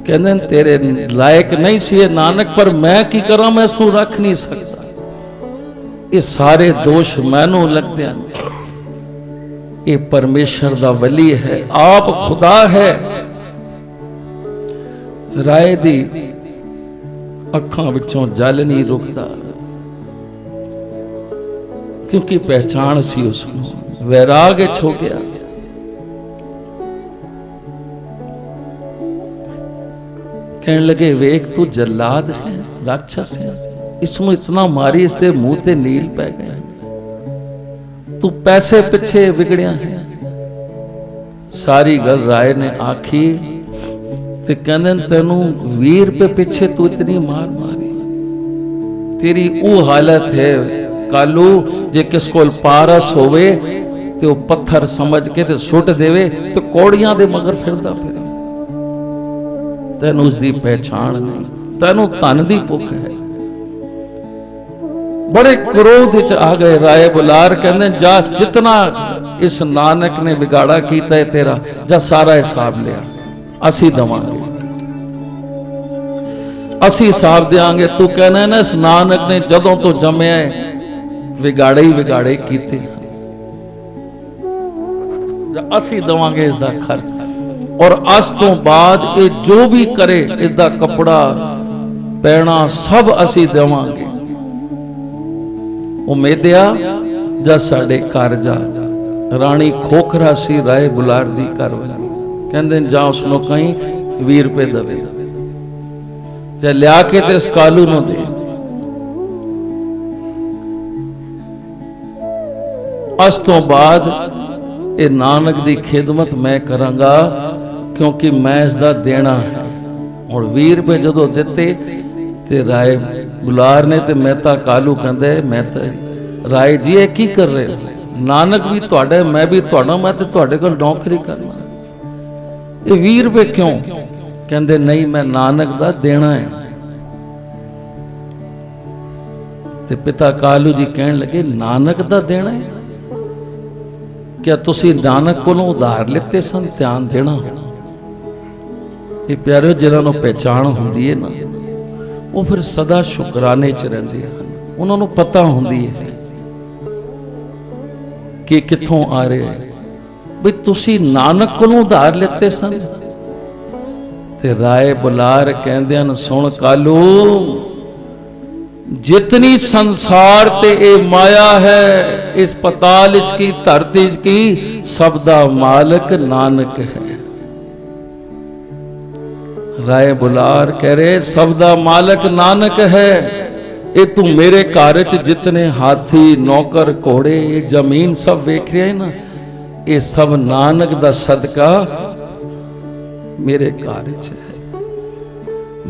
कहंदे तेरे लायक नहीं सी नानक, पर मैं की करा, मैं इसनूं रख नहीं सकता, ये सारे दोष मैनू लगते हैं। ये परमेश्वर दा वली है, आप खुदा है। राय दी अखां विचों जल नहीं रुकता, क्योंकि पहचान सी उसनूं, वैराग हो गया। कहने लगे वेख तू जल्लाद है, राक्षस है, इसमें इतना मारी, इसके मुंह ते नील पै गए, तू पैसे पिछे बिगड़िया है। सारी गल राय ने आखी ते कहने तेनू 20 रुपए पिछे तू इतनी मार मारी, तेरी वो हालत है कालू जे किस कोल पारस होवे ते वो पत्थर समझ के ते सुट देवे तो कौड़ियां दे मगर फिरदा फिरे, तेनू उसकी पहचान नहीं, तेनू धन दी भुख है। बड़े क्रोध विच आ गए राय बुलार, कहंदे जा जितना इस नानक ने बिगाड़ा कीता है तेरा, जा सारा हिसाब लिया, असी दवांगे, असी हिसाब देंगे। तू कहना है ना इस नानक ने जदों तो जमया विगाड़े ही विगाड़े कीते, असी दवांगे इसका खर्च, और अज तो बाद ये जो भी करे इसका कपड़ा पैना सब असी देवांगे। उमेदिया जा साडे घर जा। राणी खोखरा सी राय बुलार दी घर वाली, कहंदे जा उसनों कहीं 20 रुपए दवे, जे लिया के ते इस कालू नूं दे। अज तो बाद ये नानक दी खिदमत मैं करांगा, क्योंकि मैं इसका देना है। और 20 रुपए जदों दिते ते राय बुलार ने ते मेहता कालू कहंदे मेहता राय जी ये की कर रहे हो, नानक भी तुहाडा मैं भी तुहाडा, मैं ते तुहाडे कोल नौकरी करना, ये 20 रुपए क्यों? कहंदे नहीं मैं नानक दा देना है। ते पिता कालू जी कहन लगे नानक दा देना है, क्या तुसी नानक कोलों उधार लिते सन, ध्यान देना। ये प्यारे जिन्होंने पहचान होंदी है ना, वो फिर सदा शुकराने च रहिंदे हन, उन्होंने पता होंदी है कि कित्थों आ रहे हैं। भी तुसी नानक कोलों उधार लेते सन। ते राय बुलार कहंदे हन सुन कालू, जितनी संसार ते ए माया है, इस पताल की धरती की सब दा मालक नानक है। राय बुलार कह रहे सब दा मालक नानक है। ये तू मेरे घर च जितने हाथी नौकर घोड़े जमीन सब वेख रहे ना, ये सब नानक दा सदका मेरे घर च है।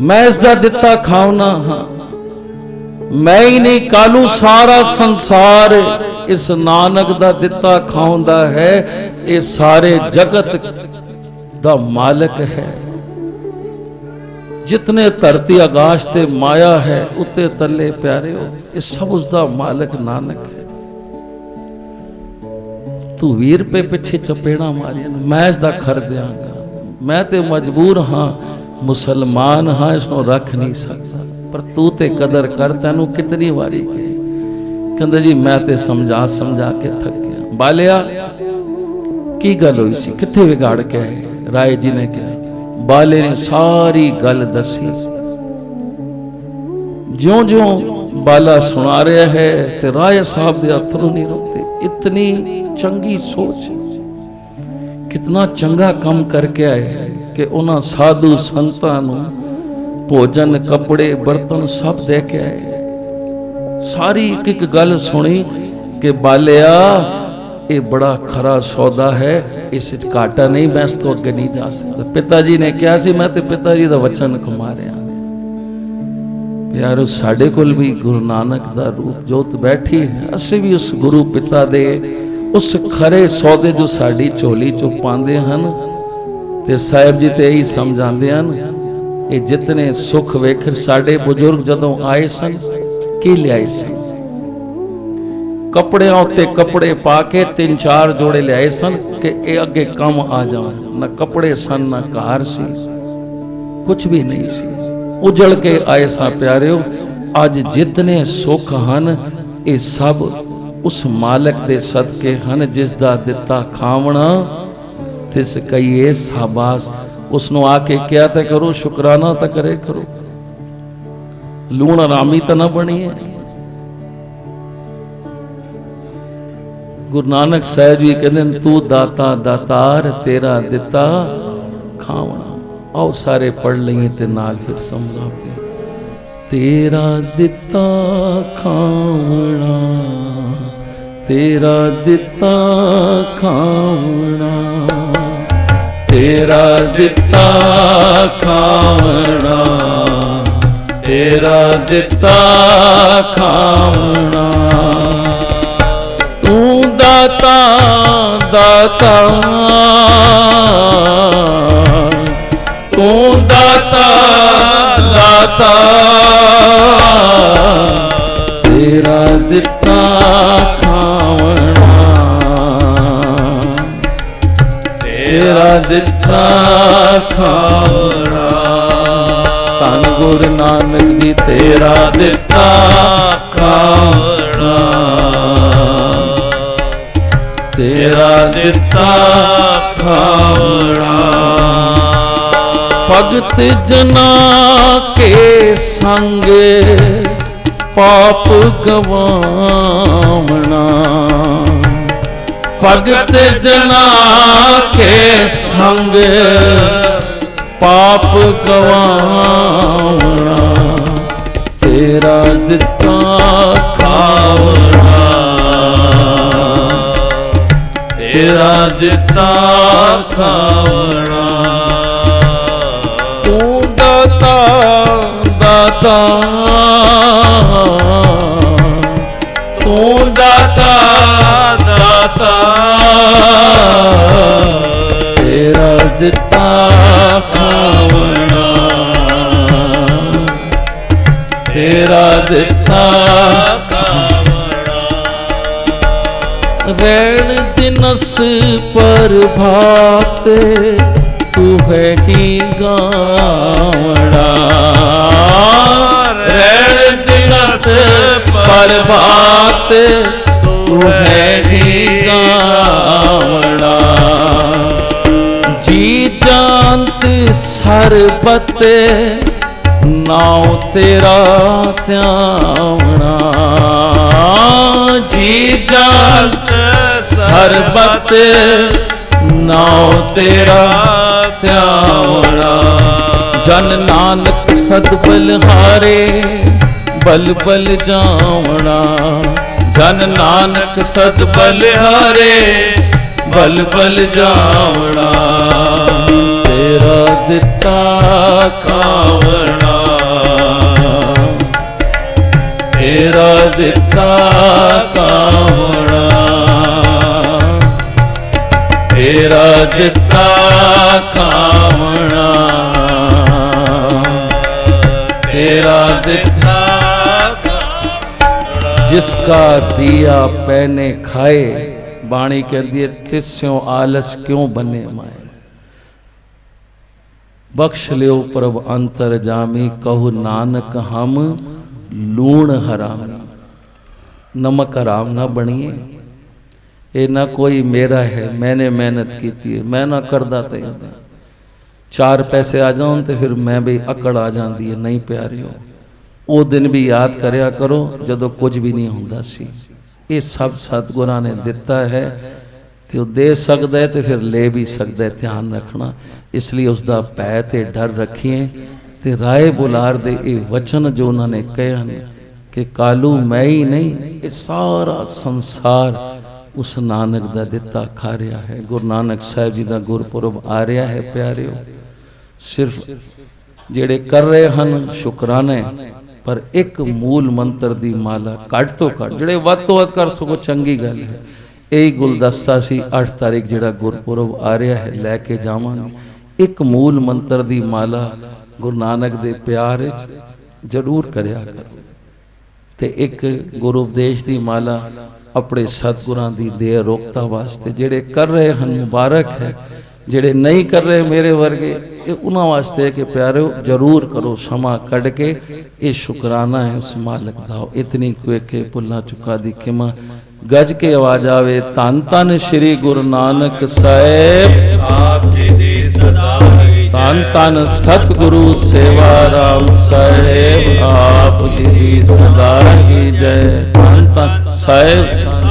मैं इसका दिता खावना हाँ, मैं ही नहीं कालू सारा संसार इस नानक दा दिता खाउंदा है। ये सारे जगत दा मालक है। जितने धरती आकाश ते माया है उत्ते तले प्यारे हो, ये सब उसका मालक नानक है। तू 20 रुपए पिछे चपेड़ा मारिया, मैं इसका खर देंगा, मैं ते मजबूर हाँ, मुसलमान हाँ, इसनों रख नहीं सकता, पर तू ते कदर कर। तैनू कितनी वारी गई, कहंदे जी मैं ते समझा समझा के थक गया। बालिया की गल हुई सी, कित्थे विगाड़ के आए? राय जी ने कहा, बाले ने सारी गल दसी। ज्यों ज्यों बाला सुना रहा है ते राय साहब दे अथरू नहीं रुकते। इतनी चंगी सोच, कितना चंगा काम करके आए कि उन्होंने साधु संतां नूं भोजन, कपड़े, बर्तन सब दे के आए। सारी एक एक गल सुनी कि बालिया ये बड़ा खरा सौदा है, इस घाटा नहीं, मैं इस तो अगे नहीं जा सकता। पिताजी ने कहा सी, मैं तो पिताजी का वचन कमा रहा। प्यारो, साडे कोल भी गुरु नानक दा रूप जोत बैठी है। असीं भी उस गुरु पिता दे उस खरे सौदे जो साडी झोली चो पांदे हन, ते साहिब जी ते यही समझाते हैं, ये जितने सुख वेख साडे बुजुर्ग जदों आए सन, की लियाए सन? कपड़े उत्ते कपड़े पा के 3-4 जोड़े लियाए सन कि ये अगे कम आ जाए। न कपड़े सन, न घर सी, कुछ भी नहीं सी, उजड़ के आए सा। प्यारिओ, अज जितने सुख हन ये सब उस मालक दे सदके हन, जिसदा दिता खावना तिस कहिए शाबाश। उसनों आके क्या तो करो, शुकराना तो करे करो, लूण आरामी तो ना बनिए। गुरु नानक साहिब जी कहते, तू दाता दातार, तेरा दिता खावना। आओ सारे पढ़ लेंगे ते नाल फिर समझाते। तेरा दिता खावना, तेरा दिता खावना, तेरा दिता खावना, तेरा दिता खावना। तू दाता दाता, तू दाता दाता, तेरा दिता खावना, तेरा दिता खावना। धन गुरु नानक जी, तेरा दिता खावना, तेरा दिता खावना। भगत जना के संग पाप गवावना, भगत जना के संग पाप गवावना। तेरा दिता खावना, तेरा दिता खावना। तू दाता दाता, तू दाता दाता, तेरा दिता खावना, तेरा दिता खावना। रैन दिनस पर भाते, तू है ही गावड़ा। रैन दिनस पर भाते, तू है ही गावड़ा। जी जानत सरबत, नाव तेरा त्यावना। जी जानत सरबत, नाव तेरा त्यावना। जन नानक सद बलहारे, बल बल जावना। जन नानक सद बलहारे, बल बल जावना। तेरा दिता खावना, तेरा दिता खावना, तेरा दिता खावना, तेरा दिता खावना। जिसका दिया पैने खाए, बाणी कहती है, तिस्यों आलस क्यों बने माए। बख्श लियो प्रभ अंतर जामी, कहु नानक हम लूण हरामी। नमक हराम ना बनिए, ये ना कोई मेरा है, मैंने मेहनत की है, मैं ना करदा ते चार पैसे आ जाओ तो फिर मैं भी अकड़ आ जाती है। नहीं प्यारिओ, वो दिन भी याद करया करो जदों कुछ भी नहीं हुंदा सी। ये सब सतगुरां ने दिता है तो दे सकता है तो फिर ले भी सकता है, ध्यान रखना। इसलिए उसका भय ते डर रखिए। तो राय बुलार दे ये वचन जो उन्होंने कहे हैं कि कालू मैं ही नहीं, ये सारा संसार उस नानक का दिता खा रहा है। गुरु नानक साहब जी का गुरपुरब आ रहा है प्यारिओ। सिर्फ जेड़े कर रहे हैं शुकराने, पर एक मूल मंत्र की माला घट तो घट जेड़े वध तो वध कर सको चंगी गल है। यही गुलदस्ता सी 8 तारीख जेड़ा गुरपुरब आ रहा है लैके जावांगे। एक मूल मंत्र की माला गुरु नानक दे प्यार जरूर करया करो। ते एक गुरु उपदेश की माला अपने सतगुरां की देह रोकता वास्ते जेड़े कर रहे हैं मुबारक है, जेड़े नहीं कर रहे मेरे वर्गे उन्होंने वास्ते कि प्यारे जरूर करो, समा कढ़ के। ये शुकराना है उस मालक का। इतनी कुए के भुला चुका दी खिमा। गज के आवाज आवे धन धन श्री गुरु नानक साहेब आप जी दी सदा ही धन धन सतगुरु सेवा राम साहेब आप जी दी सदा ही जय। धन धन साहेब